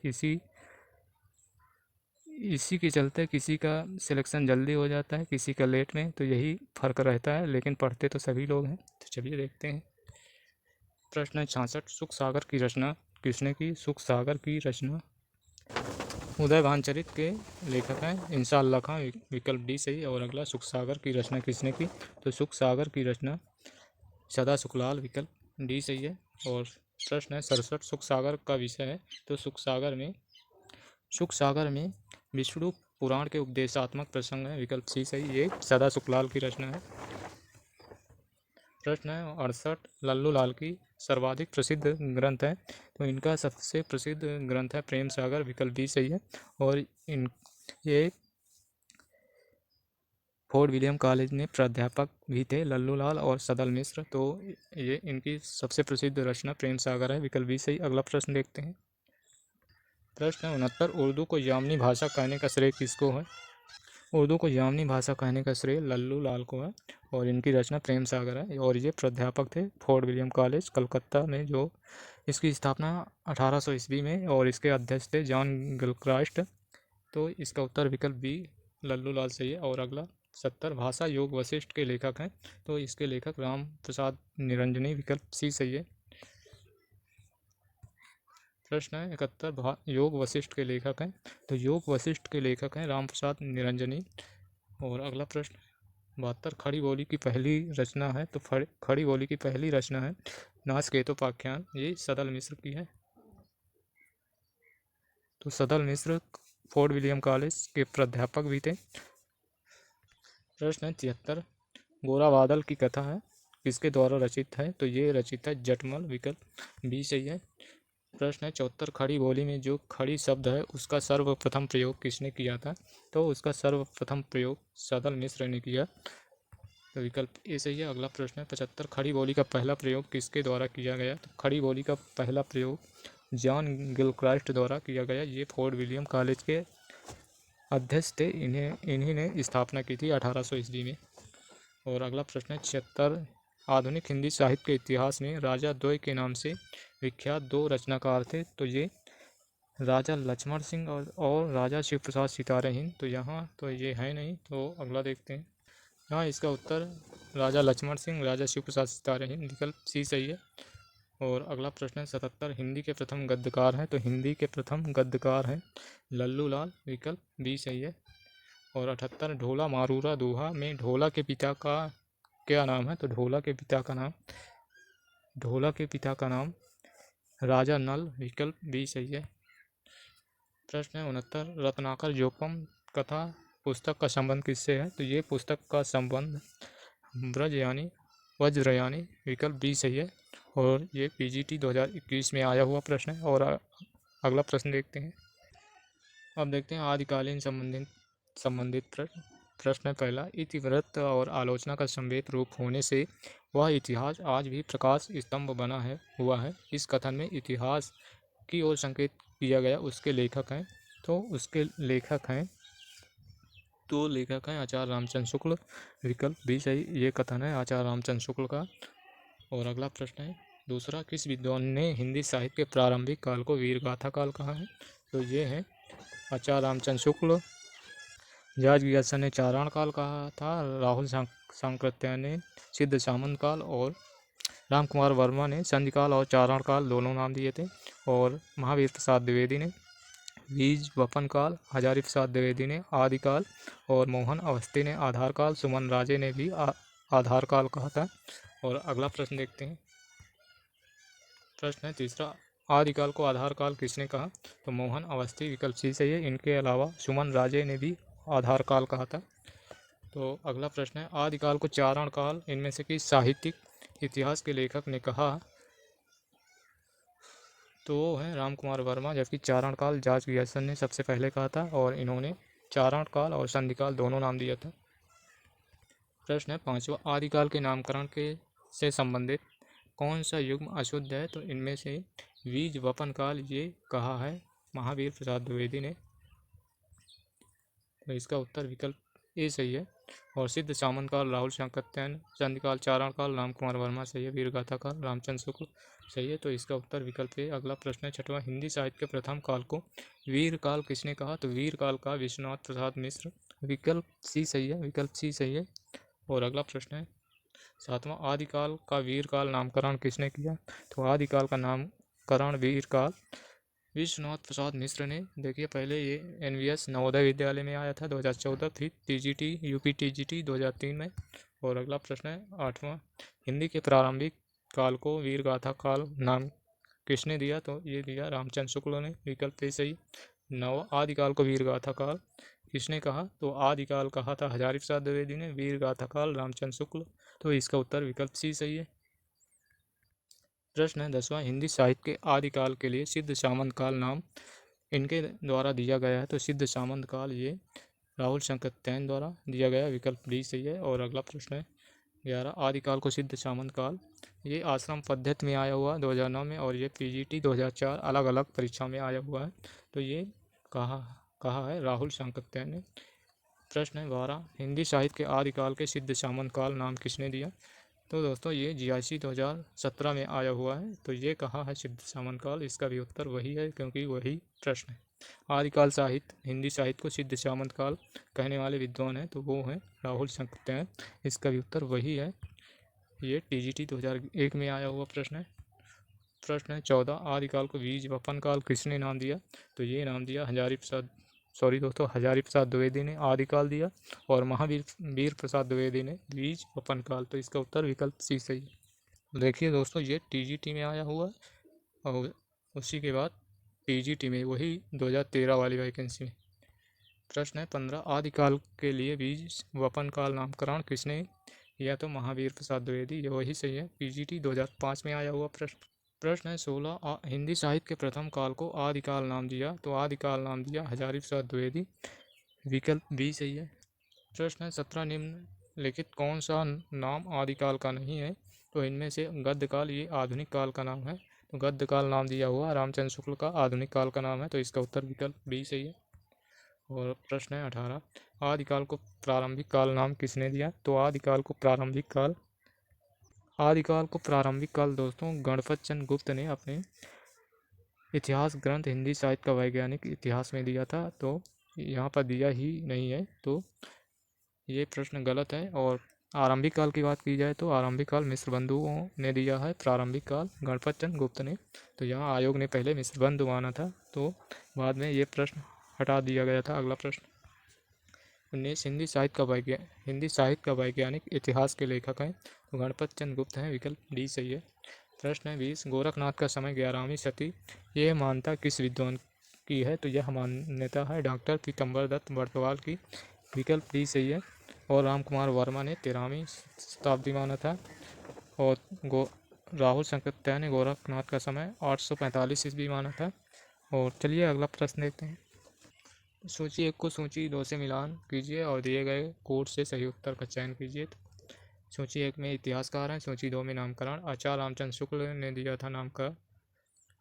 इसी के चलते किसी का सिलेक्शन जल्दी हो जाता है, किसी का लेट में, तो यही फ़र्क रहता है, लेकिन पढ़ते तो सभी लोग हैं। तो चलिए देखते हैं। प्रश्न है 66, सुख सागर की रचना किसने की? सुख सागर की रचना उदय भानचरित के लेखक हैं इंसा अल्लाह खां, विकल्प डी सही। और अगला, सुख सागर की रचना किसने की? तो सुख सागर की रचना सदा सुखलाल, विकल्प डी सही है। और प्रश्न है 67, सुख सागर का विषय है, तो सुख सागर में विष्णु पुराण के उपदेशात्मक प्रसंग है, विकल्प सी सही। ये सदा सुखलाल की रचना है। प्रश्न है 68, लल्लू लाल की सर्वाधिक प्रसिद्ध ग्रंथ है, तो इनका सबसे प्रसिद्ध ग्रंथ है प्रेम सागर, विकल्प बी सही है। और ये फोर्ट विलियम कॉलेज में प्राध्यापक भी थे, लल्लू लाल और सदल मिश्र, तो ये इनकी सबसे प्रसिद्ध रचना प्रेम सागर है, विकल्प बी सही। अगला प्रश्न देखते हैं। प्रश्न है 69, उर्दू को यामनी भाषा कहने का श्रेय किसको है? उर्दू को यामनी भाषा कहने का श्रेय लल्लू लाल को है, और इनकी रचना प्रेम सागर है। और ये प्राध्यापक थे फोर्ट विलियम कॉलेज कलकत्ता में, जो इसकी स्थापना 1800 ईस्वी में, और इसके अध्यक्ष थे जॉन गिलक्रास्ट। तो इसका उत्तर विकल्प बी लल्लू लाल सही है। और अगला 70, भाषा योग वशिष्ठ के लेखक हैं, तो इसके लेखक राम प्रसाद निरंजनी, विकल्प सी सही है। प्रश्न है 71, योग वशिष्ठ के लेखक हैं, तो योग वशिष्ठ के लेखक हैं राम प्रसाद निरंजनी। और अगला प्रश्न 72, खड़ी बोली की पहली रचना है, तो खड़ी बोली की पहली रचना है नाचकेतोपाख्यान, ये सदल मिश्र की है। तो सदल मिश्र फोर्ट विलियम कॉलेज के प्राध्यापक भी थे। प्रश्न है 73, गोरा बादल की कथा है किसके द्वारा रचित है? तो ये रचित है जटमल, विकल्प बी सही है। प्रश्न है 74, खड़ी बोली में जो खड़ी शब्द है उसका सर्वप्रथम प्रयोग किसने किया था? तो उसका सर्वप्रथम प्रयोग सदल मिश्र ने किया, तो विकल्प ए सही है। अगला प्रश्न है 75, खड़ी बोली का पहला प्रयोग किसके द्वारा किया गया? तो खड़ी बोली का पहला प्रयोग जॉन गिलक्रास्ट द्वारा किया गया, ये फोर्ट विलियम कॉलेज के अध्यक्ष थे, इन्हीं ने स्थापना की थी 1800 ईस्वी में। और अगला प्रश्न है 76, आधुनिक हिंदी साहित्य के इतिहास में राजा द्वय के नाम से विख्यात दो रचनाकार थे, तो ये राजा लक्ष्मण सिंह और राजा शिव प्रसाद सितारहीन, तो यहाँ तो ये है नहीं, तो अगला देखते हैं। यहाँ इसका उत्तर राजा लक्ष्मण सिंह, राजा शिव प्रसाद सितारहीन, विकल्प सी सही है। और अगला प्रश्न है 77, हिंदी के प्रथम गद्यकार हैं, तो हिंदी के प्रथम गद्यकार हैं लल्लू लाल, विकल्प बी सही है। और 78, ढोला मारूरा दोहा में ढोला के पिता का क्या नाम है? तो ढोला के पिता का नाम राजा नल, विकल्प बी सही है। प्रश्न है 69, रत्नाकर जोकम कथा पुस्तक का संबंध किससे है? तो ये पुस्तक का संबंध वज्रयानी, विकल्प बी सही है। और ये PGT 2021 में आया हुआ प्रश्न है। और अगला प्रश्न देखते हैं। अब देखते हैं आदिकालीन संबंधित प्रश्न है पहला, इतिवृत्त और आलोचना का संवेद रूप होने से वह इतिहास आज भी प्रकाश स्तंभ बना हुआ है, इस कथन में इतिहास की ओर संकेत किया गया, उसके लेखक हैं? तो उसके लेखक हैं आचार्य रामचंद्र शुक्ल, विकल्प बी सही। ये कथन है आचार्य रामचंद्र शुक्ल का। और अगला प्रश्न है दूसरा, किस विद्वान ने हिंदी साहित्य के प्रारंभिक काल को वीरगाथा काल कहा है? तो ये है आचार्य रामचंद्र शुक्ल। जॉर्ज ग्रियर्सन ने चारण काल कहा था, राहुल सांकृत्यायन ने सिद्ध सामंत काल और रामकुमार वर्मा ने संधि काल और चारण काल दोनों नाम दिए थे। और महावीर प्रसाद द्विवेदी ने बीज वपन काल, हजारी प्रसाद द्विवेदी ने आदि काल और मोहन अवस्थी ने आधार काल, सुमन राजे ने भी आधार काल कहा था। और अगला प्रश्न देखते हैं। प्रश्न है तीसरा, आदिकाल को आधार काल किसने कहा? तो मोहन अवस्थी विकल्प सी सही है। इनके अलावा सुमन राजे ने भी आधार काल कहा था। तो अगला प्रश्न है, आदिकाल को चारण काल इनमें से किस साहित्यिक इतिहास के लेखक ने कहा? तो वो है रामकुमार वर्मा, जबकि चारण काल जॉर्ज ग्रियर्सन ने सबसे पहले कहा था और इन्होंने चारण काल और संधि काल दोनों नाम दिया था। प्रश्न है पांचवा, आदिकाल के नामकरण के से संबंधित कौन सा युग्म अशुद्ध है? तो इनमें से बीज वपन काल ये कहा है महावीर प्रसाद द्विवेदी ने, तो इसका उत्तर विकल्प ए सही है। और सिद्ध सामंत काल राहुल सांकृत्यायन, संधि काल चारण काल रामकुमार वर्मा सही है, वीरगाथा काल रामचंद्र शुक्ल सही है, तो इसका उत्तर विकल्प ए। अगला प्रश्न है छठवां, हिंदी साहित्य के प्रथम काल को वीर काल किसने कहा? तो वीर काल का विश्वनाथ प्रसाद मिश्र, विकल्प सी सही है, विकल्प सी सही है। और अगला प्रश्न है सातवां, आदिकाल का वीर काल नामकरण किसने किया? तो आदिकाल का नामकरण वीर काल विश्वनाथ प्रसाद मिश्र ने। देखिए पहले ये NVS नवोदय विद्यालय में आया था 2014, फिर TGT UP TGT 2003 में। और अगला प्रश्न है आठवां, हिंदी के प्रारंभिक काल को वीरगाथा काल नाम किसने दिया? तो ये दिया रामचंद्र शुक्ल ने, विकल्प ए सही। नव आदिकाल को वीरगाथा काल किसने कहा? तो आदिकाल कहा था हजारी प्रसाद द्विवेदी ने, वीरगाथा काल रामचंद्र शुक्ल, तो इसका उत्तर विकल्प सी सही है। प्रश्न है दसवां, हिंदी साहित्य के आदिकाल के लिए सिद्ध सामंत काल नाम इनके द्वारा दिया गया है? तो सिद्ध सामंत काल ये राहुल सांकृत्यायन द्वारा दिया गया, विकल्प डी सही है। और अगला प्रश्न है 11, आदिकाल को सिद्ध सामंत काल ये आश्रम पद्धति में आया हुआ 2009 में, और ये PGT 2004 अलग अलग परीक्षा में आया हुआ है, तो ये कहा है राहुल सांकृत्यायन ने। प्रश्न है 12, हिंदी साहित्य के आदिकाल के सिद्ध सामंत काल नाम किसने दिया? तो दोस्तों ये GIC 2017 में आया हुआ है, तो ये कहा है सिद्ध सामंत काल, इसका भी उत्तर वही है क्योंकि वही प्रश्न है। आदिकाल साहित्य, हिंदी साहित्य को सिद्ध सामंत काल कहने वाले विद्वान हैं, तो वो हैं राहुल सांकृत्यायन, इसका भी उत्तर वही है। ये TGT 2001 में आया हुआ प्रश्न है। प्रश्न है 14, आदिकाल को बीज वपन काल किसने नाम दिया? तो ये नाम दिया हजारी प्रसाद द्विवेदी ने आदिकाल दिया, और महावीर प्रसाद द्विवेदी ने बीज वपन काल, तो इसका उत्तर विकल्प सी सही है। देखिए दोस्तों ये TGT में आया हुआ है, और उसी के बाद TGT में वही 2013 वाली वैकेंसी में। प्रश्न है 15, आदिकाल के लिए बीज वपन काल नामकरण किसने किया? तो महावीर प्रसाद द्विवेदी, ये वही सही है, PGT 2005 में आया हुआ प्रश्न है 16, हिंदी साहित्य के प्रथम काल को आदिकाल नाम दिया? तो आदिकाल नाम दिया हजारी प्रसाद द्विवेदी, विकल्प बी सही है। प्रश्न है 17, निम्नलिखित कौन सा नाम आदिकाल का नहीं है? तो इनमें से गद्य काल ये आधुनिक काल का नाम है, तो गद्य काल नाम दिया हुआ रामचंद्र शुक्ल का आधुनिक काल का नाम है, तो इसका उत्तर विकल्प बी सही है। और प्रश्न है 18, आदिकाल को प्रारंभिक काल नाम किसने दिया? तो आदिकाल को प्रारंभिक काल दोस्तों गणपत चंद्र गुप्त ने अपने इतिहास ग्रंथ हिंदी साहित्य का वैज्ञानिक इतिहास में दिया था, तो यहाँ पर दिया ही नहीं है, तो ये प्रश्न गलत है। और आरंभिक काल की बात की जाए तो आरंभिक काल मिश्र बंधुओं ने दिया है, प्रारंभिक काल गणपत चंद्र गुप्त ने, तो यहाँ आयोग ने पहले मिश्र बंधु माना था, तो बाद में ये प्रश्न हटा दिया गया था। अगला प्रश्न 19, हिंदी साहित्य का वैज्ञानिक इतिहास के लेखक हैं? तो गणपत चंद्र गुप्त हैं, विकल्प डी सही है। प्रश्न है 20, गोरखनाथ का समय 11वीं सदी, यह मान्यता किस विद्वान की है? तो यह मान्यता है डॉक्टर पीतम्बर दत्त बर्तवाल की, विकल्प डी सही है। और रामकुमार वर्मा ने 13वीं शताब्दी माना था, और राहुल सांकृत्यायन ने गोरखनाथ का समय 845 ईस्वी माना था। और चलिए अगला प्रश्न देखते हैं। सूची 1 को सूची 2 से मिलान कीजिए और दिए गए कोड से सही उत्तर का चयन कीजिए। सूची 1 में इतिहासकार हैं, सूची 2 में नामकरण, आचार्य रामचंद्र शुक्ल ने दिया था नामकरण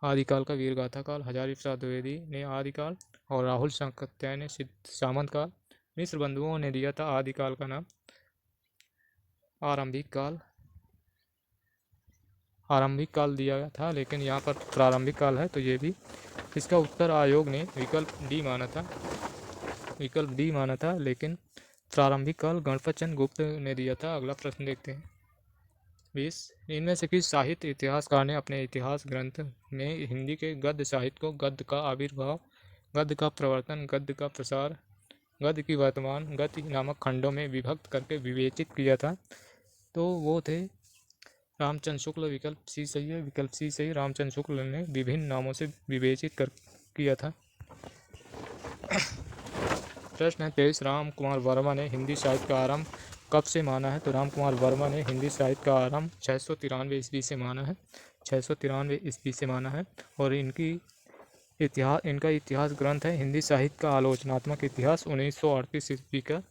आदिकाल का, वीरगाथा काल हजारी प्रसाद द्विवेदी ने आदिकाल, और राहुल सांकृत्यायन ने सिद्ध सामंत काल, मिश्र बंधुओं ने दिया था आदिकाल का नाम आरंभिक काल दिया गया था, लेकिन यहाँ पर प्रारंभिक काल है, तो ये भी इसका उत्तर आयोग ने विकल्प डी माना था। विकल्प डी माना था, लेकिन प्रारंभिक काल गणपत चंद्र गुप्त ने दिया था। अगला प्रश्न देखते हैं। 20 इनमें से किस साहित्य इतिहासकार ने अपने इतिहास ग्रंथ में हिंदी के गद्य साहित्य को गद्य का आविर्भाव, गद्य का प्रवर्तन, गद्य का प्रसार, गद्य की वर्तमान, गद्य नामक खंडों में विभक्त करके विवेचित किया था? तो वो थे रामचंद्र शुक्ल। विकल्प सी सही है, विकल्प सी सही। रामचंद्र शुक्ल ने विभिन्न नामों से विवेचित कर किया था। प्रश्न है 23 राम कुमार वर्मा ने हिंदी साहित्य का आरंभ कब से माना है? तो राम कुमार वर्मा ने हिंदी साहित्य का आरंभ 693 ईस्वी से माना है, 693 ईस्वी से माना है। और इनका इतिहास ग्रंथ है हिंदी साहित्य का आलोचनात्मक इतिहास, 1938 ईस्वी का।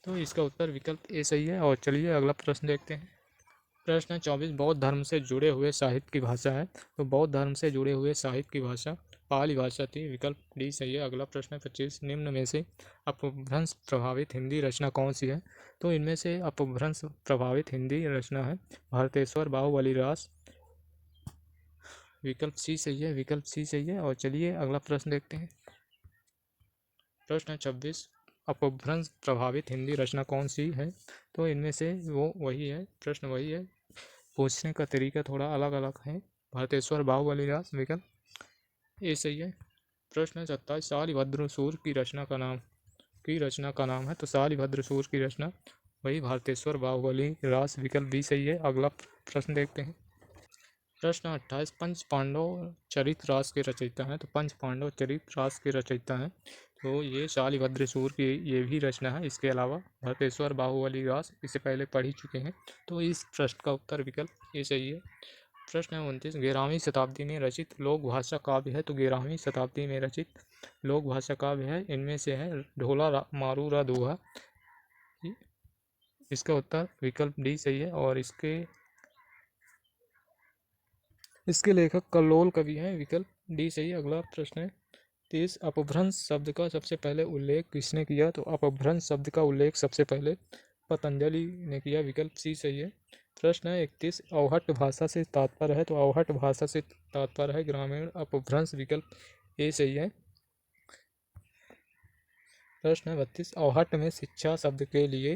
तो इसका उत्तर विकल्प ए सही है। और चलिए अगला प्रश्न देखते हैं। प्रश्न है 24 बौद्ध धर्म से जुड़े हुए साहित्य की भाषा है। तो बौद्ध धर्म से जुड़े हुए साहित्य की भाषा पाली भाषा थी। विकल्प डी सही है। अगला प्रश्न है 25 निम्न में से अपभ्रंश प्रभावित हिंदी रचना कौन सी है? तो इनमें से अपभ्रंश प्रभावित हिंदी रचना है भारतेश्वर, बाहुबली रास। विकल्प सी सही है, विकल्प सी सही है। और चलिए अगला प्रश्न देखते हैं। प्रश्न है 26 अपभ्रंश प्रभावित हिंदी रचना कौन सी है? तो इनमें से वो वही है, प्रश्न वही है, पूछने का तरीका थोड़ा अलग अलग है। भारतेश्वर, बाहुबली रास। विकल्प ए सही है। प्रश्न है 27 शालिभद्र सूर की रचना का नाम है। तो शालिभद्र सूर की रचना वही भारतेश्वर, बाहुबली रास। विकल्प बी सही है। अगला प्रश्न देखते हैं। प्रश्न 28 पंच पांडव चरित रास के रचयिता हैं। तो पंच पांडव चरित रास के रचयिता हैं तो ये शालिभद्र सूर की ये भी रचना है। इसके अलावा भारतेश्वर, बाहुबली रास इसे पहले पढ़ ही चुके हैं। तो इस प्रश्न का उत्तर विकल्प ए सही है। प्रश्न है 29 11वीं शताब्दी में रचित लोक भाषा काव्य है। तो 11वीं शताब्दी में रचित लोक भाषा काव्य है, इनमें से है ढोला मारूरा दोहा। इसका उत्तर विकल्प डी सही है। और इसके लेखक कल्लोल कवि हैं। विकल्प डी सही। अगला प्रश्न है 30 अपभ्रंश शब्द का सबसे पहले उल्लेख किसने किया? तो अपभ्रंश शब्द का उल्लेख सबसे पहले पतंजलि ने किया। विकल्प सी सही है। प्रश्न है 31 अवहट्ट भाषा से तात्पर्य है। तो अवहट्ट भाषा से तात्पर्य है ग्रामीण अपभ्रंश। विकल्प ए सही है। प्रश्न है 32 अवहट्ट में शिक्षा शब्द के लिए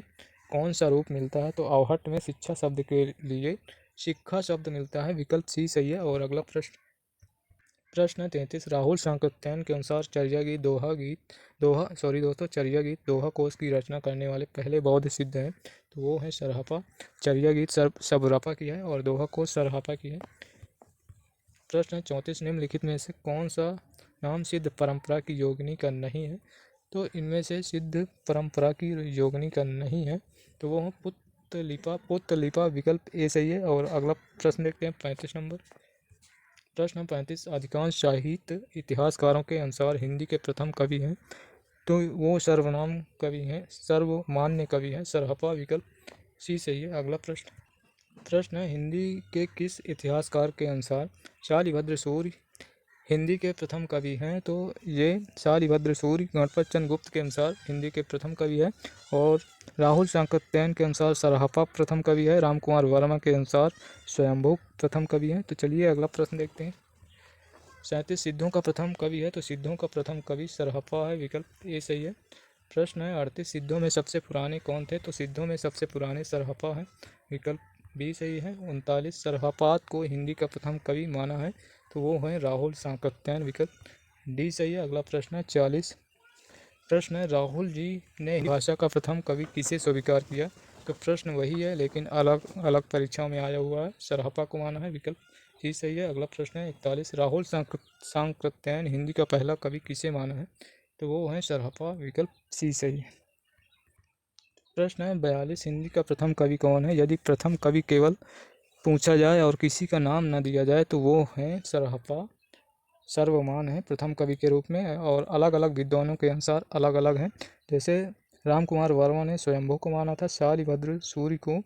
कौन सा रूप मिलता है? तो अवहट्ट में शिक्षा शब्द के लिए शिक्षा शब्द मिलता है। विकल्प सी सही है। और अगला प्रश्न 33 राहुल सांकृत्यायन के अनुसार चर्या गीत दोहा कोश की रचना करने वाले पहले बौद्ध सिद्ध हैं। तो वो है सरहपा। चर्या गीत सबरपा की है और दोहा कोश सरहपा की है। प्रश्न 34 निम्नलिखित में से कौन सा नाम सिद्ध परंपरा की योगिनी का नहीं है? तो इनमें से सिद्ध परंपरा की योगिनी का नहीं है तो वो पुत्तलिपा। विकल्प ए सही है। और अगला प्रश्न देखते हैं 35 नंबर। प्रश्न 35 अधिकांश साहित्य इतिहासकारों के अनुसार हिंदी के प्रथम कवि हैं। तो वो सर्वमान्य कवि हैं सरहपा। विकल्प सी सही है। अगला प्रश्न है हिंदी के किस इतिहासकार के अनुसार शालिभद्र सूर्य हिंदी के प्रथम कवि हैं? तो ये शालिभद्र सूर्य गणपत चंद्र गुप्त के अनुसार हिंदी के प्रथम कवि है। और राहुल सांकृत्यायन के अनुसार सरहपा प्रथम कवि है। राम कुमार वर्मा के अनुसार स्वयंभू प्रथम कवि है। तो चलिए अगला प्रश्न देखते हैं। 37 सिद्धों का प्रथम कवि है। तो सिद्धों का प्रथम कवि सरहपा है। विकल्प ए सही है। प्रश्न है 38 सिद्धों में सबसे पुराने कौन थे? तो सिद्धों में सबसे पुराने सरहपा है। विकल्प बी सही है। 39 सरहपात को हिंदी का प्रथम कवि माना है। तो वो है राहुल सांकृत्यायन। विकल्प डी सही है। अगला प्रश्न है 40 प्रश्न है राहुल जी ने भाषा का प्रथम कवि किसे स्वीकार किया? तो प्रश्न वही है लेकिन अलग अलग परीक्षाओं में आया हुआ है। सरहपा को माना है। विकल्प सी सही है। अगला प्रश्न है 41 राहुल सांकृत्यायन हिंदी का पहला कवि किसे माना है? तो वो है सरहपा। विकल्प सी सही है। प्रश्न है 42 हिंदी का प्रथम कवि कौन है? यदि प्रथम कवि केवल पूछा जाए और किसी का नाम न दिया जाए तो वो है सरहपा। सर्वमान है प्रथम कवि के रूप में और अलग अलग विद्वानों के अनुसार अलग अलग हैं। जैसे राम कुमार वर्मा ने स्वयंभू को माना था, शालिभद्र सूर्य को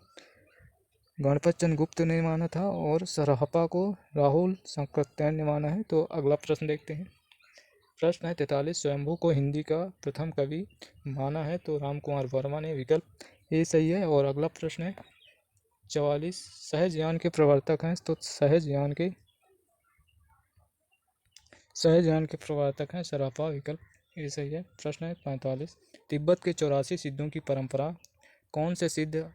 गणपत चंद्र गुप्त ने माना था और सरहपा को राहुल सांकृत्यायन ने माना है। तो अगला प्रश्न देखते हैं। प्रश्न है 43 स्वयंभू को हिंदी का प्रथम कवि माना है तो राम कुमार वर्मा ने। विकल्प ए सही है। और अगला प्रश्न है 44 सहज ज्ञान के प्रवर्तक हैं। तो सहज ज्ञान के प्रवर्तक हैं सरहपा। विकल्प ये सही है। प्रश्न है 45, तिब्बत के 84 सिद्धों की परंपरा कौन से सिद्ध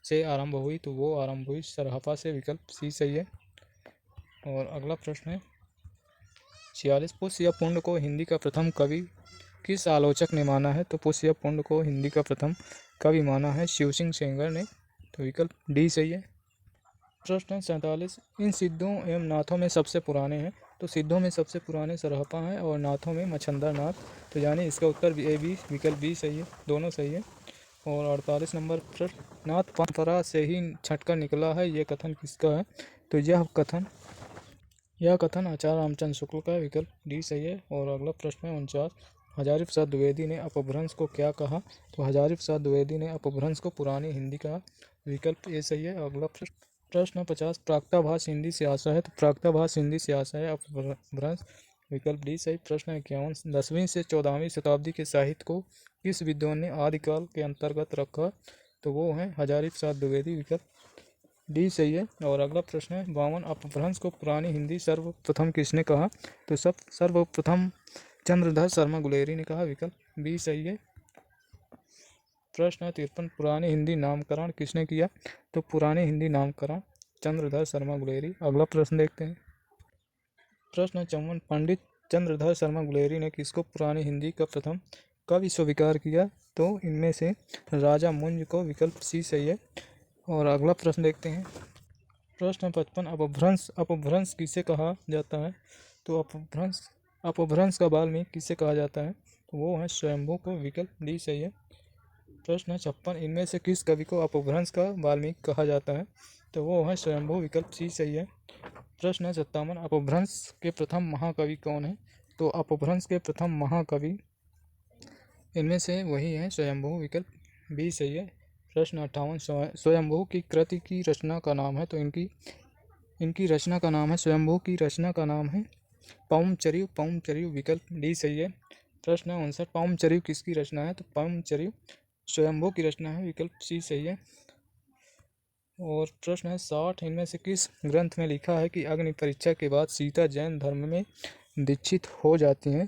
से आरंभ हुई? तो वो आरंभ हुई सरहपा से, विकल्प सी सही है। और अगला प्रश्न है 46, पुष्य या पुण्य को हिंदी का प्रथम कवि किस आलोचक ने माना है? तो पुष्य या पुण्य को हिंदी का प्रथम कवि माना है शिव सिंह सेंगर ने, तो विकल्प डी सही है। प्रश्न 47, इन सिद्धों एवं नाथों में सबसे पुराने हैं? तो सिद्धों में सबसे पुराने सरहपा हैं और नाथों में मच्छंदर नाथ, तो यानी इसका उत्तर ए बी, विकल्प बी सही है, दोनों सही है। और 48 नंबर प्रश्न, नाथ परंपरा से ही छटकर निकला है, ये कथन किसका है? तो यह कथन आचार्य रामचंद्र शुक्ल का, विकल्प डी सही है। और अगला प्रश्न है 49, हजारी प्रसाद द्विवेदी ने अपभ्रंश को क्या कहा? तो हजारी प्रसाद द्विवेदी ने अपभ्रंश को पुरानी हिंदी कहा, विकल्प ए सही है। अगला प्रश्न 50, प्राक्तभाष हिंदी से आशा है? तो प्राक्तभाष हिंदी से आशा है अपभ्रंश, विकल्प डी सही। प्रश्न 51, 10वीं से 14वीं शताब्दी के साहित्य को किस विद्वान ने आदिकाल के अंतर्गत रखा? तो वो है हजारी प्रसाद द्विवेदी, विकल्प डी सही है। और अगला प्रश्न है 52, अपभ्रंश को पुरानी हिंदी सर्वप्रथम किसने कहा? तो सर्वप्रथम चंद्रधर शर्मा गुलेरी ने कहा, विकल्प बी सही है। प्रश्न 53, पुरानी हिंदी नामकरण किसने किया? तो पुरानी हिंदी नामकरण चंद्रधर शर्मा गुलेरी। अगला प्रश्न देखते हैं। प्रश्न 54, पंडित चंद्रधर शर्मा गुलेरी ने किसको पुरानी हिंदी का प्रथम कवि स्वीकार किया? तो इनमें से राजा मुंज को, विकल्प सी सही है। और अगला प्रश्न देखते हैं। प्रश्न 55, अपभ्रंश किसे कहा जाता है? तो अपभ्रंश का बाल्मीकि किसे कहा जाता है? तो वो है स्वयंभू को, विकल्प डी सही है। प्रश्न 56, इनमें से किस कवि को अपभ्रंश का वाल्मीकि कहा जाता है? तो वो है स्वयंभू, विकल्प सी सही है। प्रश्न 57, अपभ्रंश के प्रथम महाकवि कौन है? तो अपभ्रंश के प्रथम महाकवि इनमें से वही है स्वयंभू, विकल्प बी सही है। प्रश्न 58, स्वयंभू की कृति की रचना का नाम है? तो इनकी रचना का नाम है, स्वयंभू की रचना का नाम है पौमचरियु, विकल्प डी सही है। प्रश्न 59, पौमचरियु किसकी रचना है? तो पौमचरियु स्वयंभू की रचना है, विकल्प सी सही है। और प्रश्न है 60, इनमें से किस ग्रंथ में लिखा है कि अग्नि परीक्षा के बाद सीता जैन धर्म में दीक्षित हो जाती हैं?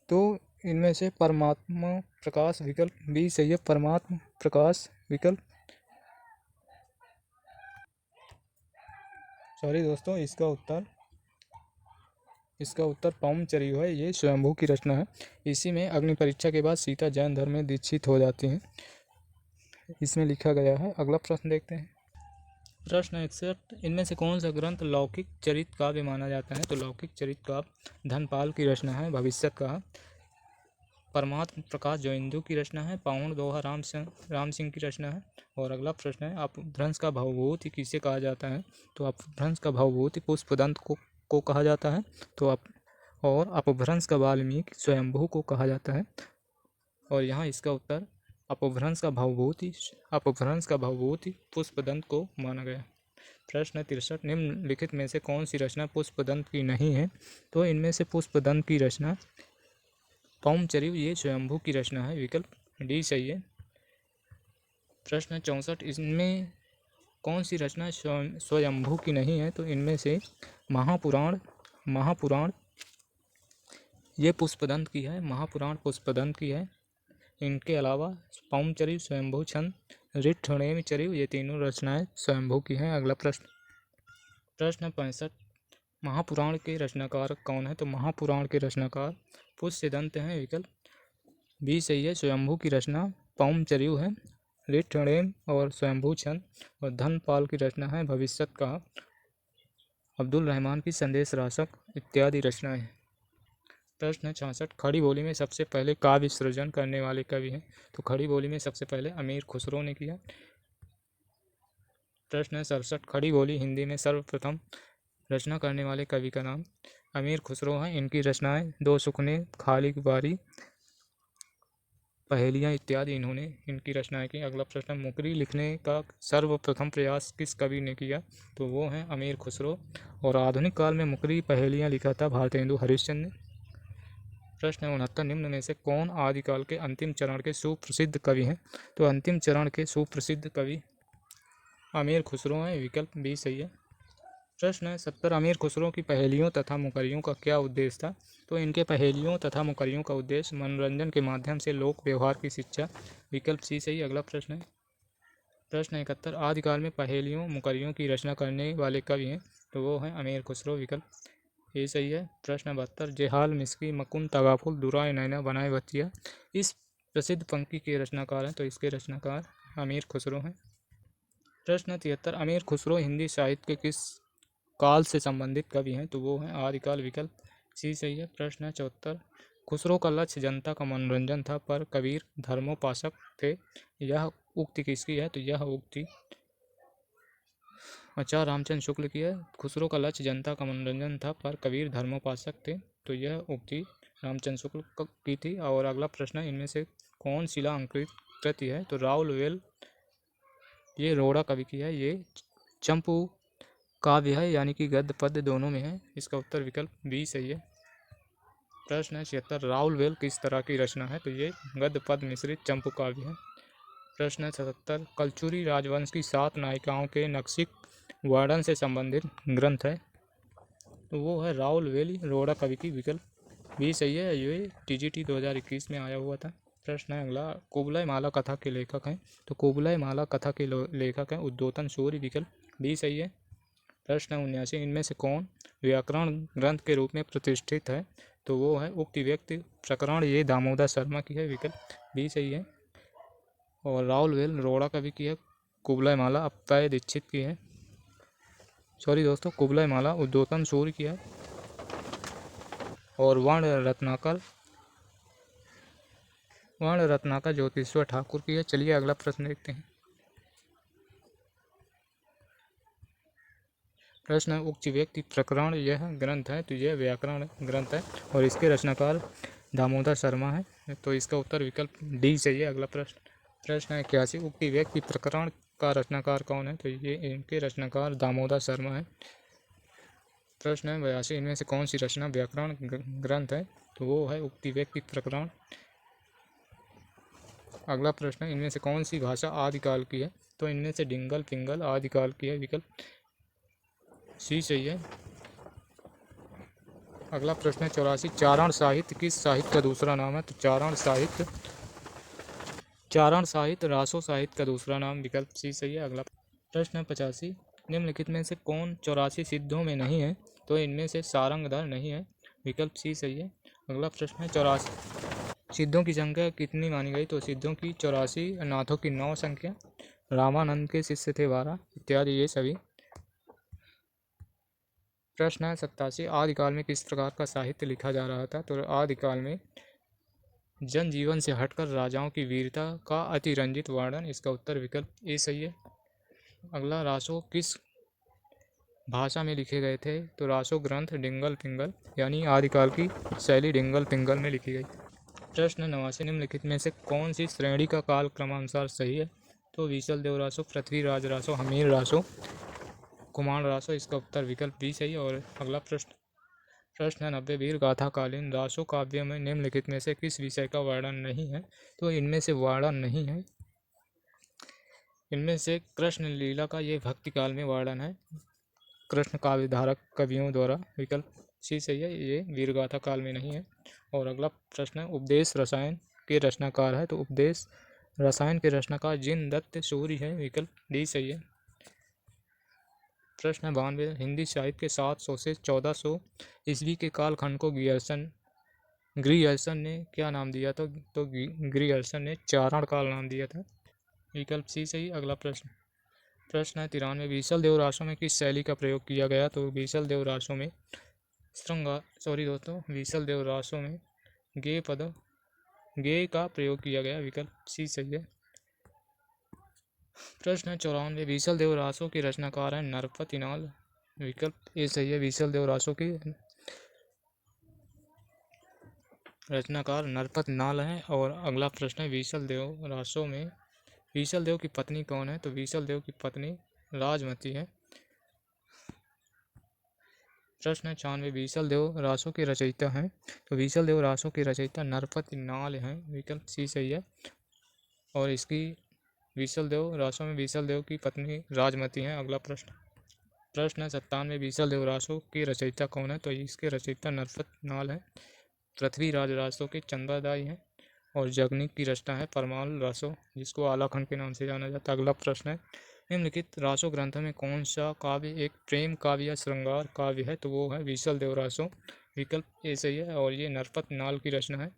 तो इनमें से परमात्मा प्रकाश, विकल्प बी सही है, परमात्मा प्रकाश, विकल्प सॉरी दोस्तों, इसका उत्तर पौमचरियु है, ये स्वयंभू की रचना है। इसी में अग्नि परीक्षा के बाद सीता जैन धर्म में दीक्षित हो जाती हैं, इसमें लिखा गया है। अगला प्रश्न देखते हैं। प्रश्न 61, इनमें से कौन सा ग्रंथ लौकिक चरित काव्य माना जाता है? तो लौकिक चरित काव्य धनपाल की रचना है, भविष्यत का। परमात्म प्रकाश जोइंदू की रचना है, पाउंड दोहा राम सिंह की रचना है। और अगला प्रश्न है, अपभ्रंश का भवभूति किसे कहा जाता है? तो अपभ्रंश का भवभूति पुष्पदंत को कहा जाता है। तो और अपभ्रंश का वाल्मीकि स्वयंभू को कहा जाता है। और यहाँ इसका उत्तर अपभ्रंश का भवभूति पुष्पदंत को माना गया। प्रश्न 63, निम्नलिखित में से कौन सी रचना पुष्पदंत की नहीं है? तो इनमें से पुष्पदंत की रचना पौमचरियु, ये स्वयंभू की रचना है, विकल्प डी सही है। प्रश्न 64, इसमें कौन सी रचना स्वयंभू की नहीं है? तो इनमें से महापुराण ये पुष्पदंत की है, महापुराण पुष्पदंत की है। इनके अलावा पौमचरियु, स्वयंभू छंद, ऋट्ठनेमिचरियु, ये तीनों रचनाएं स्वयंभू की हैं। अगला प्रश्न 65, महापुराण के रचनाकार कौन है? तो महापुराण के रचनाकार पुष्यदंत हैं, विकल्प बी सही है। स्वयंभू की रचना पौमचरियु है, ऋट्ठनेम और स्वयंभू छंद, और धनपाल की रचना है भविष्यत का, अब्दुल रहमान की संदेश रासक इत्यादि रचनाएं। प्रश्न 66, खड़ी बोली में सबसे पहले काव्य सृजन करने वाले कवि हैं? तो खड़ी बोली में सबसे पहले अमीर खुसरो ने किया। प्रश्न 67, खड़ी बोली हिंदी में सर्वप्रथम रचना करने वाले कवि का नाम अमीर खुसरो हैं। इनकी रचनाएं दो सुखने, खाली बारी, पहेलियाँ इत्यादि इन्होंने इनकी रचनाएं की। अगला प्रश्न, मुकरी लिखने का सर्वप्रथम प्रयास किस कवि ने किया? तो वो हैं अमीर खुसरो। और आधुनिक काल में मुकरी पहेलियाँ लिखा था भारतेंदु हरिश्चंद्र ने। प्रश्न 69, निम्न में से कौन आदिकाल के अंतिम चरण के सुप्रसिद्ध कवि हैं? तो अंतिम चरण के सुप्रसिद्ध कवि अमीर खुसरो हैं, विकल्प बी सही है। प्रश्न है 70 अमीर खुसरो की पहेलियों तथा मुकरियों का क्या उद्देश्य था? तो इनके पहेलियों तथा मुकरियों का उद्देश्य मनोरंजन के माध्यम से लोक व्यवहार की शिक्षा। विकल्प सी सही। अगला प्रश्न है प्रश्न 71 आदिकाल में पहेलियों मुकरियों की रचना करने वाले कवि हैं? तो वो हैं अमीर खुसरो। विकल्प ये सही है। प्रश्न 72 जेहाल मिस्की मकुन तगाफुल दुराए नैना बनाए बच्चिया इस प्रसिद्ध पंक्ति के रचनाकार हैं? तो इसके रचनाकार अमीर खुसरो हैं। प्रश्न 73 अमीर खुसरो हिंदी साहित्य के किस काल से संबंधित कवि हैं? तो वो हैं आदिकाल। विकल्प सी सही है। प्रश्न 74 खुसरो का लक्ष्य जनता का मनोरंजन था पर कबीर धर्मोपासक थे, यह उक्ति किसकी है? तो यह उक्ति आचार्य रामचंद्र शुक्ल की है। खुसरो का लक्ष्य जनता का मनोरंजन था पर कबीर धर्मोपासक थे, तो यह उक्ति रामचंद्र शुक्ल की थी। और अगला प्रश्न है इनमें से कौन शिला अंकित कृति है? तो राउल वेल ये रोड़ा कवि की है, ये चंपू काव्य है, यानी कि गद्य पद्य दोनों में है। इसका उत्तर विकल्प बी सही है। प्रश्न है 76 राउल वेल किस तरह की रचना है? तो ये गद्य पद्य मिश्रित चंपू काव्य है। प्रश्न है 77 कलचुरी राजवंश की 7 नायिकाओं के नक्शिक वर्णन से संबंधित ग्रंथ है? तो वो है राउल वेल रोड़ा कवि की। विकल्प बी सही है, ये TGT 2021 में आया हुआ था। प्रश्न है अगला कुबलय माला कथा के लेखक हैं? तो कुबलय माला कथा के लेखक हैं उद्योतन सूर्य। विकल्प बी सही है। प्रश्न 79 इनमें से कौन व्याकरण ग्रंथ के रूप में प्रतिष्ठित है? तो वो है उक्ति व्यक्ति प्रकरण, ये दामोदर शर्मा की है। विकल्प बी सही है। और राउल वेल रोड़ा कवि की है, कुबलय माला अप्पय दीक्षित की है। सॉरी दोस्तों, कुबलय माला उद्योतन सूर्य की है और वर्ण रत्नाकर ज्योतिश्वर ठाकुर की है। चलिए अगला प्रश्न देखते हैं। प्रश्न है उक्त व्यक्ति प्रकरण यह ग्रंथ है? तो यह व्याकरण ग्रंथ है और इसके रचनाकार दामोदर शर्मा है, तो इसका उत्तर विकल्प डी चाहिए। अगला प्रश्न है 81 उक्त व्यक्ति प्रकरण का रचनाकार कौन है? तो ये इनके रचनाकार दामोदर शर्मा है। प्रश्न है 82 इनमें से कौन सी रचना व्याकरण ग्रंथ है? तो वो है उक्त व्यक्ति प्रकरण। अगला प्रश्न है इनमें से कौन सी भाषा आदिकाल की है? तो इनमें से डिंगल पिंगल आदिकाल की है। विकल्प सी सही है। अगला प्रश्न है 84 चारण साहित्य किस साहित्य का दूसरा नाम है? तो चारण साहित्य रासो साहित्य का दूसरा नाम। विकल्प सी सही है। अगला प्रश्न है 85 निम्नलिखित में से कौन 84 सिद्धों में नहीं है? तो इनमें से सारंगधर नहीं है। विकल्प सी सही है। अगला प्रश्न है 84 सिद्धों की संख्या कितनी मानी गई? तो सिद्धों की 84, नाथों की 9 संख्या, रामानंद के शिष्य थे 12 इत्यादि ये सभी। प्रश्न है 87 आदिकाल में किस प्रकार का साहित्य लिखा जा रहा था? तो आदिकाल में जनजीवन से हटकर राजाओं की वीरता का अतिरंजित वर्णन। इसका उत्तर विकल्प ए सही है। अगला रासो किस भाषा में लिखे गए थे? तो रासो ग्रंथ डिंगल पिंगल, यानी आदिकाल की शैली डिंगल पिंगल में लिखी गई। प्रश्न 89 निम्नलिखित में से कौन सी श्रेणी का काल क्रमानुसार सही है? तो विशल देव रासो, पृथ्वीराज रासो, हमीर रासो, कुमार रासो। इसका उत्तर विकल्प बी सही। और अगला प्रश्न 90 वीर गाथा कालीन रासो काव्य में निम्नलिखित में से किस विषय का वर्णन नहीं है? तो इनमें से वर्णन नहीं है, इनमें से कृष्ण लीला का ये भक्ति काल में वर्णन है कृष्ण काव्य धारक कवियों द्वारा। विकल्प सी सही है, ये वीरगाथा काल में नहीं है। और अगला प्रश्न है उपदेश रसायन के रचनाकार है? तो उपदेश रसायन के रचनाकार जिन दत्त सूर्य है। विकल्प डी सही है। प्रश्न 92 हिंदी साहित्य के 700 से 1400 ईस्वी के कालखंड को ग्रियर्सन ने क्या नाम दिया था? तो ग्रियर्सन ने चारण काल नाम दिया था। विकल्प सी सही। अगला प्रश्न है 93 बीसल देव रासों में किस शैली का प्रयोग किया गया? तो बीसल देव रासों में बीसल देव रासों में गे का प्रयोग किया गया। विकल्प सी सही है। प्रश्न है 94 बीसल देव रासों के रचनाकार हैं नरपति नाल। विकल्प ए सही है, बीसल देव रासों की रचनाकार नरपति नाल हैं। और अगला प्रश्न है बीसल देव रासों में बीसल देव की पत्नी कौन है? तो बीसल देव की पत्नी राजमती है। प्रश्न है 96 बीसल देव रासों के रचयिता हैं? तो बीसल देव रासों के रचयिता नरपति नाल हैं। विकल्प सी सही है। और इसकी बीसल देव रासों में बीसल देव की पत्नी राजमती हैं। अगला प्रश्न प्रश्न है 97 बीसल देवरासो के रचयिता कौन है? तो इसके रचयिता नरपत नाल है। पृथ्वीराज रासो के चंद्रदाई हैं और जगनीक की रचना है परमाल रासो, जिसको आलाखंड के नाम से जाना जाता है। अगला प्रश्न है निम्नलिखित रासो ग्रंथ में कौन सा काव्य एक प्रेम काव्य या श्रृंगार काव्य है? तो वो है बीसल देवरासो। विकल्प ए सही है और ये नरपत नाल की रचना है।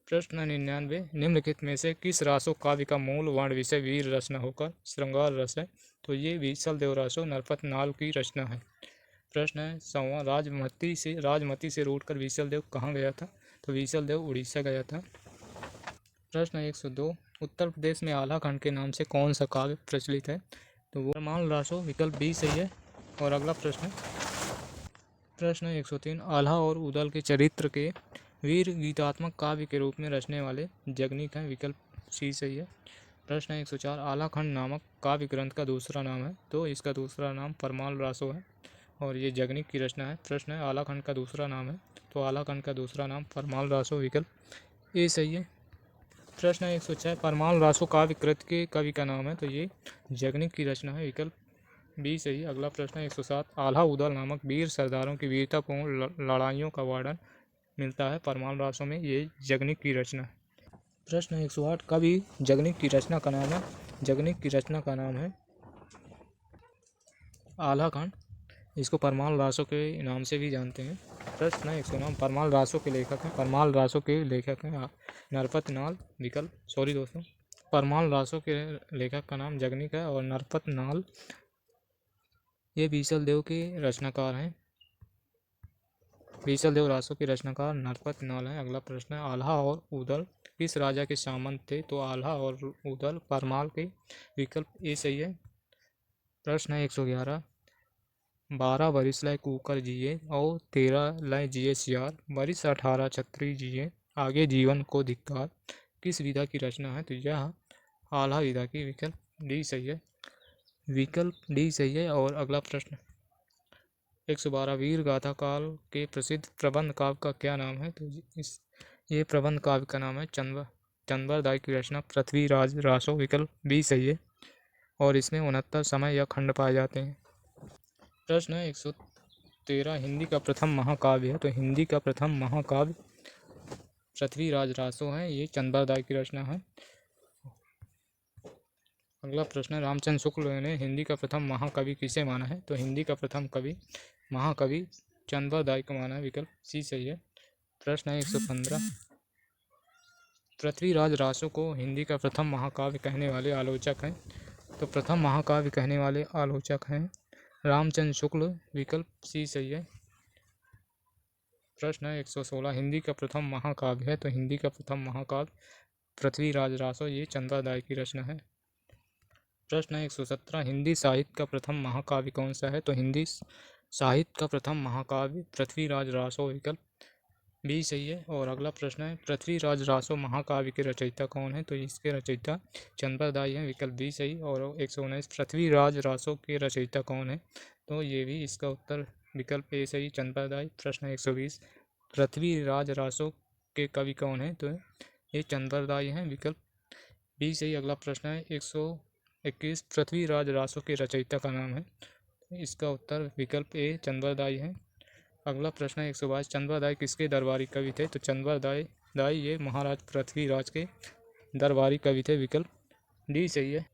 प्रश्न 99 निम्नलिखित में से किस रासो काव्य का मूल वर्ण विषय वीर रचना होकर श्रृंगार रस है? तो ये बीसल देवरासो नरपत नाल की रचना है। प्रश्न है 100वां राजमती से रूठकर बीसल देव कहाँ गया था? तो बीसल देव उड़ीसा गया था। प्रश्न 102 उत्तर प्रदेश में आल्हा खंड के नाम से कौन सा काव्य प्रचलित है? तो वो परमाल रासो। विकल्प बी सही है। और अगला प्रश्न 103 आल्हा और उदल के चरित्र के वीर गीतात्मक काव्य के रूप में रचने वाले जगनीक हैं। विकल्प सी सही है। प्रश्न 104 आल्हा खंड नामक काव्य ग्रंथ का दूसरा नाम है? तो इसका दूसरा नाम परमाल रासो है और ये जगनीक की रचना है। प्रश्न है आल्हा खंड का दूसरा नाम है? तो आल्हा खंड का दूसरा नाम परमाल रासो। विकल्प ए सही है। प्रश्न 106 परमाल रासो काव्य कृत के कवि का नाम है? तो ये जगनीक की रचना है। विकल्प बी सही। अगला प्रश्न 107 आल्हा उदल नामक वीर सरदारों की वीरतापूर्ण लड़ाइयों का वर्णन मिलता है परमाल रासो में? ये जगनीक की रचना है। प्रश्न 108 कवि जगनीक की रचना का नाम है? जगनीक की रचना का नाम है आल्हा खंड। इसको परमाल रासो के नाम से भी जानते हैं। प्रश्न 109 परमाल रासो के लेखक हैं? परमाल रासो के लेखक हैं नरपत नाल। विकल्प सॉरी दोस्तों, परमाल रासो के लेखक का नाम जगनीक है और नरपत नाल ये बीसल देव के रचनाकार हैं। बीसल देव रासो के रचनाकार नरपत नाल हैं। अगला प्रश्न है आल्हा और उदल किस राजा के सामंत थे? तो आल्हा और उदल परमाल के। विकल्प ए सही है। प्रश्न है 111 12 वरिस लय कुकर जिए और 13 लय जिए सियार वरिस 18 छत्री जिए आगे जीवन को धिक्कार किस विधा की रचना है? तो यह आल्हा विधा की। विकल्प डी सही है। विकल्प डी सही है। और अगला प्रश्न 112 वीर गाथा काल के प्रसिद्ध प्रबंध काव्य का क्या नाम है? तो ये प्रबंध काव्य का नाम है चंद्रदाई की रचना पृथ्वीराज रासो। विकल्प बी सही है और इसमें 69 समय या खंड पाए जाते हैं। प्रश्न है 113 हिंदी का प्रथम महाकाव्य है? तो हिंदी का प्रथम महाकाव्य पृथ्वीराज रासो है। ये चंद्रदाई की रचना है। अगला प्रश्न है रामचंद्र शुक्ल ने हिंदी का प्रथम महाकवि किसे माना है? तो हिंदी का प्रथम महाकवि चंद्रदाई को माना है। विकल्प सी सही है। प्रश्न है 115 पृथ्वीराज रासो को हिंदी का प्रथम महाकाव्य कहने वाले आलोचक हैं? तो प्रथम महाकाव्य कहने वाले आलोचक हैं रामचंद्र शुक्ल। विकल्प सी सही है। प्रश्न है 116 हिंदी का प्रथम महाकाव्य है? तो हिंदी का प्रथम महाकाव्य पृथ्वीराज रासो ये चंद्रदाई की रचना है। प्रश्न है 117 हिंदी साहित्य का प्रथम महाकाव्य कौन सा है? तो हिंदी साहित्य का प्रथम महाकाव्य पृथ्वीराज रासो। विकल्प बी सही है। और अगला प्रश्न है पृथ्वीराज रासो महाकाव्य के रचयिता कौन है? तो इसके रचयिता चंद्रदाई हैं। विकल्प बी सही। और 119 पृथ्वीराज रासो के रचयिता कौन है? तो ये भी इसका उत्तर विकल्प ए सही चंद्रदाई। प्रश्न 120 पृथ्वीराज रासो के कवि कौन है? तो ये चंद्रदाई हैं। विकल्प बी सही। अगला प्रश्न है 121 पृथ्वीराज रासो के रचयिता का नाम है? इसका उत्तर विकल्प ए चंद्रदाई है। अगला प्रश्न है 122 चंद्रदाई किसके दरबारी कवि थे? तो चंद्रदाई ये महाराज पृथ्वीराज के दरबारी कवि थे। विकल्प डी सही है।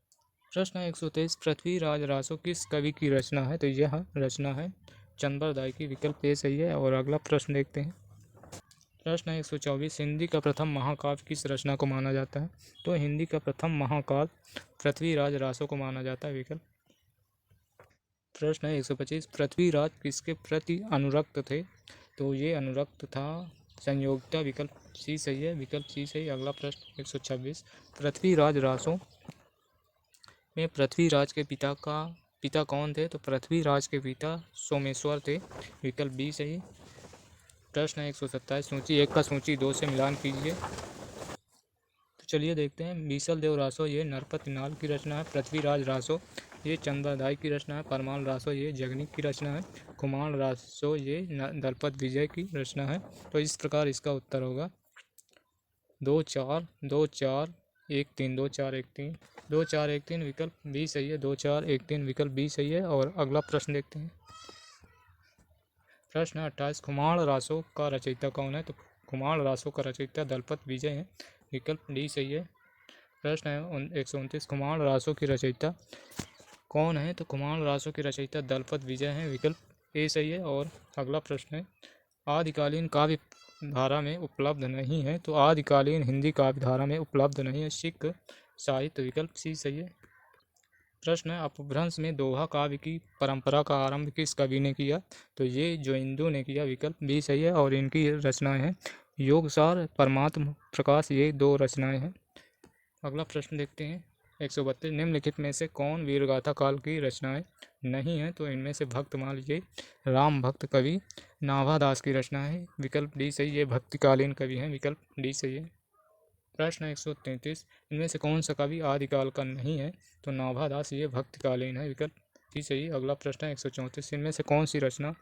प्रश्न है 123 पृथ्वीराज रासो किस कवि की रचना है? तो यह रचना है चंद्रदाई की। विकल्प ए सही है। और अगला प्रश्न देखते हैं। प्रश्न है 124 हिंदी का प्रथम महाकाव्य किस रचना को माना जाता है? तो हिंदी का प्रथम महाकाव्य पृथ्वीराज रासो को माना जाता है। विकल्प प्रश्न है 125 पृथ्वीराज किसके प्रति अनुरक्त थे? तो ये अनुरक्त था संयोगिता। विकल्प सी सही है। विकल्प सी सही। अगला प्रश्न 126 पृथ्वीराज रासो में पृथ्वीराज के पिता कौन थे? तो पृथ्वीराज के पिता सोमेश्वर थे। विकल्प बी सही। प्रश्न है 127 सूची 1 का सूची 2 से मिलान कीजिए। तो चलिए देखते हैं। बीसल देव रासो ये नरपत नाल की रचना है। पृथ्वीराज रासो ये चंद्रदाई की रचना है। परमाल रासो ये जगनीक की रचना है। कुमार रासो ये दलपत विजय की रचना है। तो इस प्रकार इसका उत्तर होगा 2 4 2 4 1 3 2 4 1 3 2 4 1 3 विकल्प बी सही है। 2 4 1 3 विकल्प बी सही है। और अगला प्रश्न देखते हैं। प्रश्न 28 खुमाण रासों का रचयिता कौन है? तो खुमाण रासों का रचयिता दलपत विजय है, विकल्प डी सही है। प्रश्न है 129 खुमाण रासों की रचयिता कौन है? तो खुमाण रासों की रचयिता दलपत विजय है, विकल्प ए सही है। और अगला प्रश्न है आदिकालीन काव्य धारा में उपलब्ध नहीं है, तो आदिकालीन हिंदी काव्य धारा में उपलब्ध नहीं है, सिख साहित्य, विकल्प सी सही है। प्रश्न है अपभ्रंश में दोहा काव्य की परंपरा का आरंभ किस कवि ने किया? तो ये जोइंदू ने किया, विकल्प बी सही है। और इनकी रचनाएं हैं योगसार, परमात्म प्रकाश, ये 2 रचनाएं हैं। अगला प्रश्न देखते हैं 132 निम्नलिखित में से कौन वीरगाथा काल की रचनाएं नहीं है? तो इनमें से भक्त मान लीजिए राम भक्त कवि नाभादास की रचना है, विकल्प डी सही है। भक्तिकालीन कवि हैं, विकल्प डी सही है। प्रश्न 133 इनमें से कौन सा कवि आदिकाल का नहीं है? तो नाभादास, ये भक्तिकालीन है, विकल्प डी सही। अगला प्रश्न है 134 इनमें से कौन सी रचना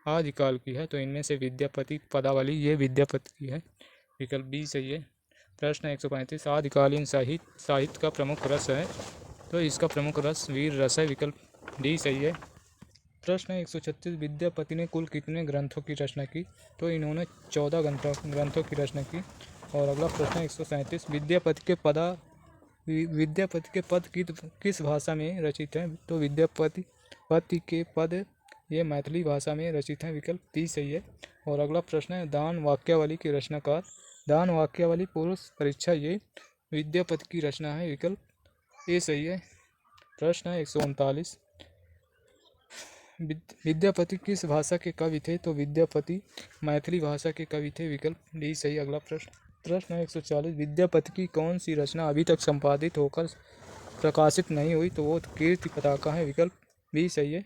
आदिकाल की है? तो इनमें से विद्यापति पदावली, ये विद्यापति की है, विकल्प बी सही है। प्रश्न 135 आदिकालीन साहित्य का प्रमुख रस है? तो इसका प्रमुख रस वीर रस है, विकल्प डी सही है। प्रश्न 136 विद्यापति ने कुल कितने ग्रंथों की रचना की? तो इन्होंने 14 ग्रंथों की रचना की। और अगला प्रश्न 137 विद्यापति के पद किस भाषा में रचित है? तो विद्यापति के पद ये मैथिली भाषा में रचित हैं, विकल्प बी सही है। और अगला प्रश्न है दान वाक्यावली के रचनाकार, दान वाक्यावली पुरुष परीक्षा, ये विद्यापति की रचना है, विकल्प ए सही है। प्रश्न है 139 विद्यापति किस भाषा के कवि थे? तो विद्यापति मैथिली भाषा के कवि थे, विकल्प डी सही। अगला प्रश्न है 140 विद्यापति की कौन सी रचना अभी तक संपादित होकर प्रकाशित नहीं हुई? तो वो कीर्ति पताका है, विकल्प बी सही है।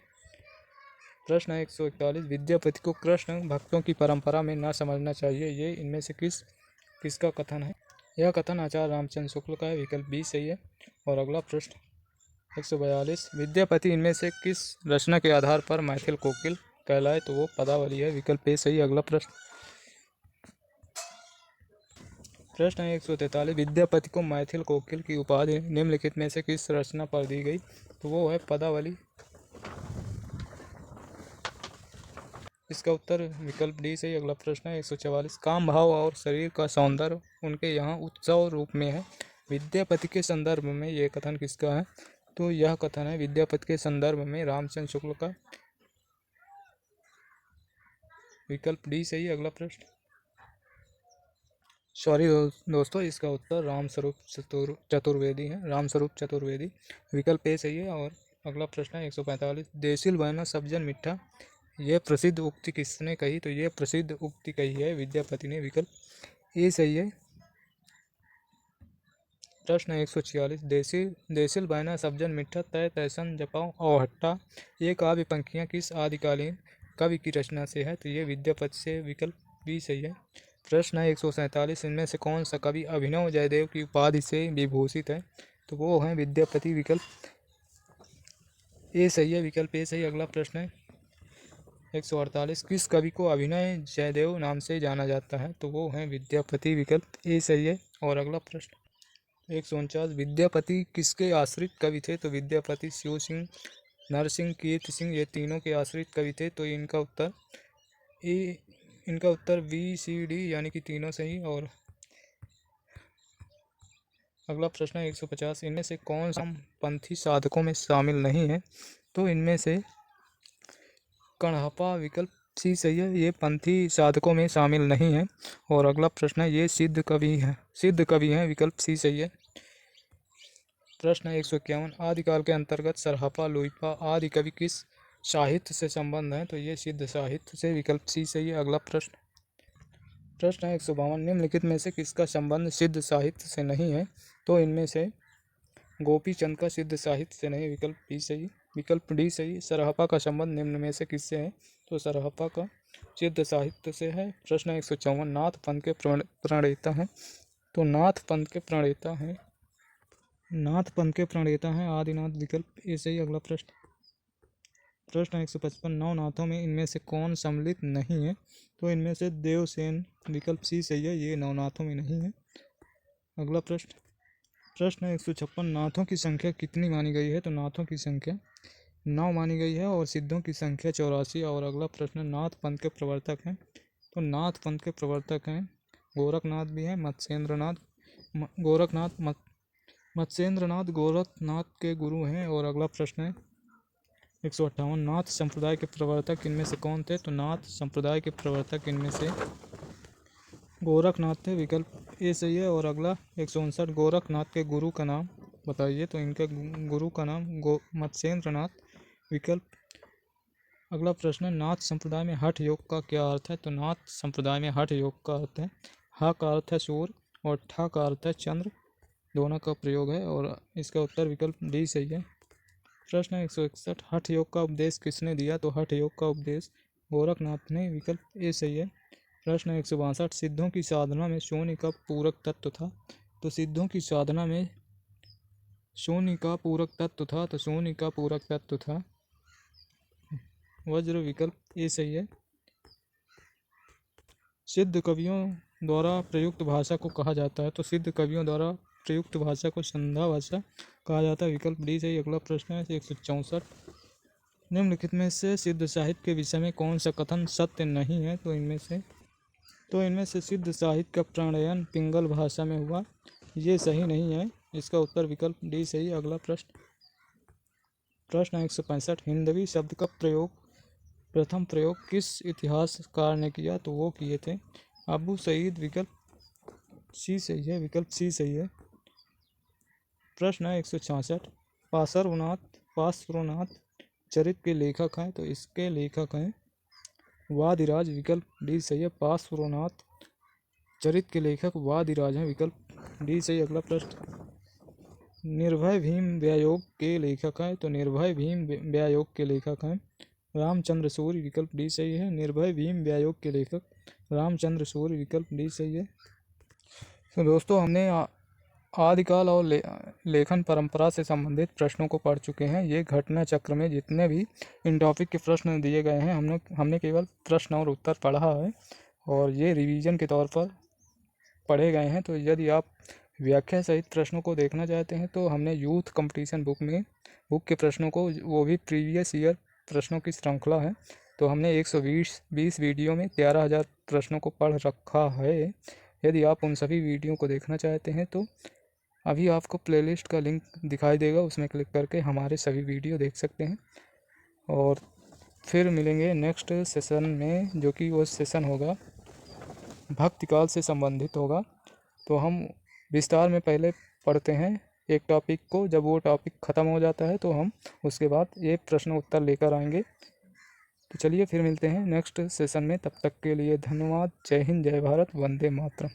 प्रश्न है 141 विद्यापति को कृष्ण भक्तों की परंपरा में न समझना चाहिए, ये इनमें से किसका कथन है? यह कथन आचार्य रामचंद्र शुक्ल का है, विकल्प बी सही है। और अगला प्रश्न 142 विद्यापति इनमें से किस रचना के आधार पर मैथिल कोकिल कहलाए? तो वो पदावली है, विकल्प ए सही। अगला प्रश्न है 143 विद्यापति को मैथिल कोकिल की उपाधि निम्नलिखित में से किस रचना पर दी गई? तो वो है पदावली, इसका उत्तर विकल्प डी सही। अगला प्रश्न है 144 काम भाव और शरीर का सौंदर्य उनके यहाँ उत्सव रूप में है, विद्यापति के संदर्भ में ये कथन किसका है? तो यह कथन है विद्यापति के संदर्भ में रामचंद्र शुक्ल का, विकल्प डी सही। अगला प्रश्न दोस्तों इसका उत्तर रामस्वरूप चतुर्वेदी है, रामस्वरूप चतुर्वेदी, विकल्प ए सही है। और अगला प्रश्न है 145 देसिल बहना सब्जन मिठा, यह प्रसिद्ध उक्ति किसने कही? तो यह प्रसिद्ध उक्ति कही है विद्यापति ने, विकल्प ए सही है। प्रश्न 146 देसिल बहना सब्जन मिठा तय तैसन जपाओ और हट्टा, ये काव्य पंक्तियाँ किस आदिकालीन कवि की रचना से है? तो ये विद्यापति से, विकल्प बी सही है। प्रश्न है 147 इनमें से कौन सा कवि अभिनव जयदेव की उपाधि से विभूषित है? तो वो है विद्यापति, विकल्प ए सही है, विकल्प ए सही। अगला प्रश्न है 148 किस कवि को अभिनय जयदेव नाम से जाना जाता है? तो वो है विद्यापति, विकल्प ए सही है। और अगला प्रश्न 149 विद्यापति किसके आश्रित कवि थे? तो विद्यापति शिव सिंह, नरसिंह, कीर्ति सिंह, ये तीनों के आश्रित कवि थे, तो इनका उत्तर बी सी डी यानी कि तीनों सही। और अगला प्रश्न है 150 इनमें से कौन सा पंथी साधकों में शामिल नहीं है? तो इनमें से कणहपा, विकल्प सी सही है, ये पंथी साधकों में शामिल नहीं है। और अगला प्रश्न है ये सिद्ध कवि हैं, विकल्प सी सही है। प्रश्न है 151 आदिकाल के अंतर्गत सरहपा लुइपा आदि कवि किस साहित्य से संबंध है? तो ये सिद्ध साहित्य से, विकल्प सी सही है। अगला प्रश्न है 152 निम्नलिखित में से किसका संबंध सिद्ध साहित्य से नहीं है? तो इनमें से गोपी चंद का सिद्ध साहित्य से नहीं, विकल्प बी सही, विकल्प डी सही। सरहपा का संबंध निम्न में से किससे है? तो सरहपा का सिद्ध साहित्य से है। प्रश्न 154 नाथ पंथ के प्रणेता हैं? तो नाथ पंथ के प्रणेता हैं आदिनाथ, विकल्प ए सही। अगला प्रश्न 155 नौ नाथों में इनमें से कौन सम्मिलित नहीं है? तो इनमें से देवसेन, विकल्प सी सही है, ये नवनाथों में नहीं है। अगला प्रश्न 156 नाथों की संख्या कितनी मानी गई है? तो नाथों की संख्या 9 मानी गई है और सिद्धों की संख्या 84। और अगला प्रश्न, नाथ पंथ के प्रवर्तक हैं। तो नाथ पंथ के प्रवर्तक हैं गोरखनाथ भी हैं, मत्स्येंद्रनाथ गोरखनाथ के गुरु हैं। और अगला प्रश्न है 158, नाथ संप्रदाय के प्रवर्तक इनमें से कौन थे? तो नाथ संप्रदाय के प्रवर्तक इनमें से गोरखनाथ थे, विकल्प ए सही है। और अगला 159, गोरखनाथ के गुरु का नाम बताइए। तो इनके गुरु का नाम मत्स्येंद्रनाथ, विकल्प। अगला प्रश्न, नाथ संप्रदाय में हठ योग का क्या अर्थ है? तो नाथ संप्रदाय में हठ योग का अर्थ है, हा का अर्थ है सूर्य और ठा का अर्थ है चंद्र, दोनों का प्रयोग है। और इसका उत्तर विकल्प डी सही है। प्रश्न 161, हठ योग का उपदेश किसने दिया? तो हठ योग का उपदेश गोरखनाथ ने, विकल्प ए सही है। प्रश्न 162, सिद्धों की साधना में शून्य का पूरक तत्व था। तो सिद्धों की साधना में शून्य का पूरक तत्व था, तो शून्य का पूरक तत्व था वज्र, विकल्प ए सही है। सिद्ध कवियों द्वारा प्रयुक्त भाषा को कहा जाता है। तो सिद्ध कवियों द्वारा प्रयुक्त भाषा को संध्या भाषा कहा जाता है, विकल्प डी सही। अगला प्रश्न है 164, निम्नलिखित में से सिद्ध साहित्य के विषय में कौन सा कथन सत्य नहीं है? तो इनमें से सिद्ध साहित्य का प्रणयन पिंगल भाषा में हुआ, ये सही नहीं है, इसका उत्तर विकल्प डी सही। अगला प्रश्न 165, हिंदवी शब्द का प्रथम प्रयोग किस इतिहासकार ने किया? तो वो किए थे अबू सईद, विकल्प सी सही है, विकल्प सी सही है। प्रश्न 166, पार्श्वनाथ चरित्र के लेखक हैं। तो इसके लेखक हैं वादिराज, विकल्प डी सही है। पार्श्वनाथ चरित्र के लेखक वादिराज हैं, विकल्प डी सही। अगला प्रश्न, निर्भय भीम व्यायोग के लेखक हैं। तो निर्भय भीम व्यायोग के लेखक हैं रामचंद्र सूर्य, विकल्प डी सही है। निर्भय भीम व्यायोग के लेखक रामचंद्र सूर्य, विकल्प डी सही है। तो दोस्तों, हमने आदिकाल और लेखन परंपरा से संबंधित प्रश्नों को पढ़ चुके हैं। ये घटना चक्र में जितने भी इन टॉपिक के प्रश्न दिए गए हैं, हमने केवल प्रश्न और उत्तर पढ़ा है और ये रिवीजन के तौर पर पढ़े गए हैं। तो यदि आप व्याख्या सहित प्रश्नों को देखना चाहते हैं तो हमने यूथ कंपटीशन बुक के प्रश्नों को, वो भी प्रीवियस ईयर प्रश्नों की श्रृंखला है, तो हमने 120 वीडियो में 11,000 प्रश्नों को पढ़ रखा है। यदि आप उन सभी वीडियो को देखना चाहते हैं तो अभी आपको प्लेलिस्ट का लिंक दिखाई देगा, उसमें क्लिक करके हमारे सभी वीडियो देख सकते हैं। और फिर मिलेंगे नेक्स्ट सेशन में, जो कि वो सेशन होगा भक्ति काल से संबंधित होगा। तो हम विस्तार में पहले पढ़ते हैं एक टॉपिक को, जब वो टॉपिक ख़त्म हो जाता है तो हम उसके बाद ये प्रश्न उत्तर लेकर आएंगे। तो चलिए फिर मिलते हैं नेक्स्ट सेशन में, तब तक के लिए धन्यवाद। जय हिंद, जय भारत, वंदे मातरम।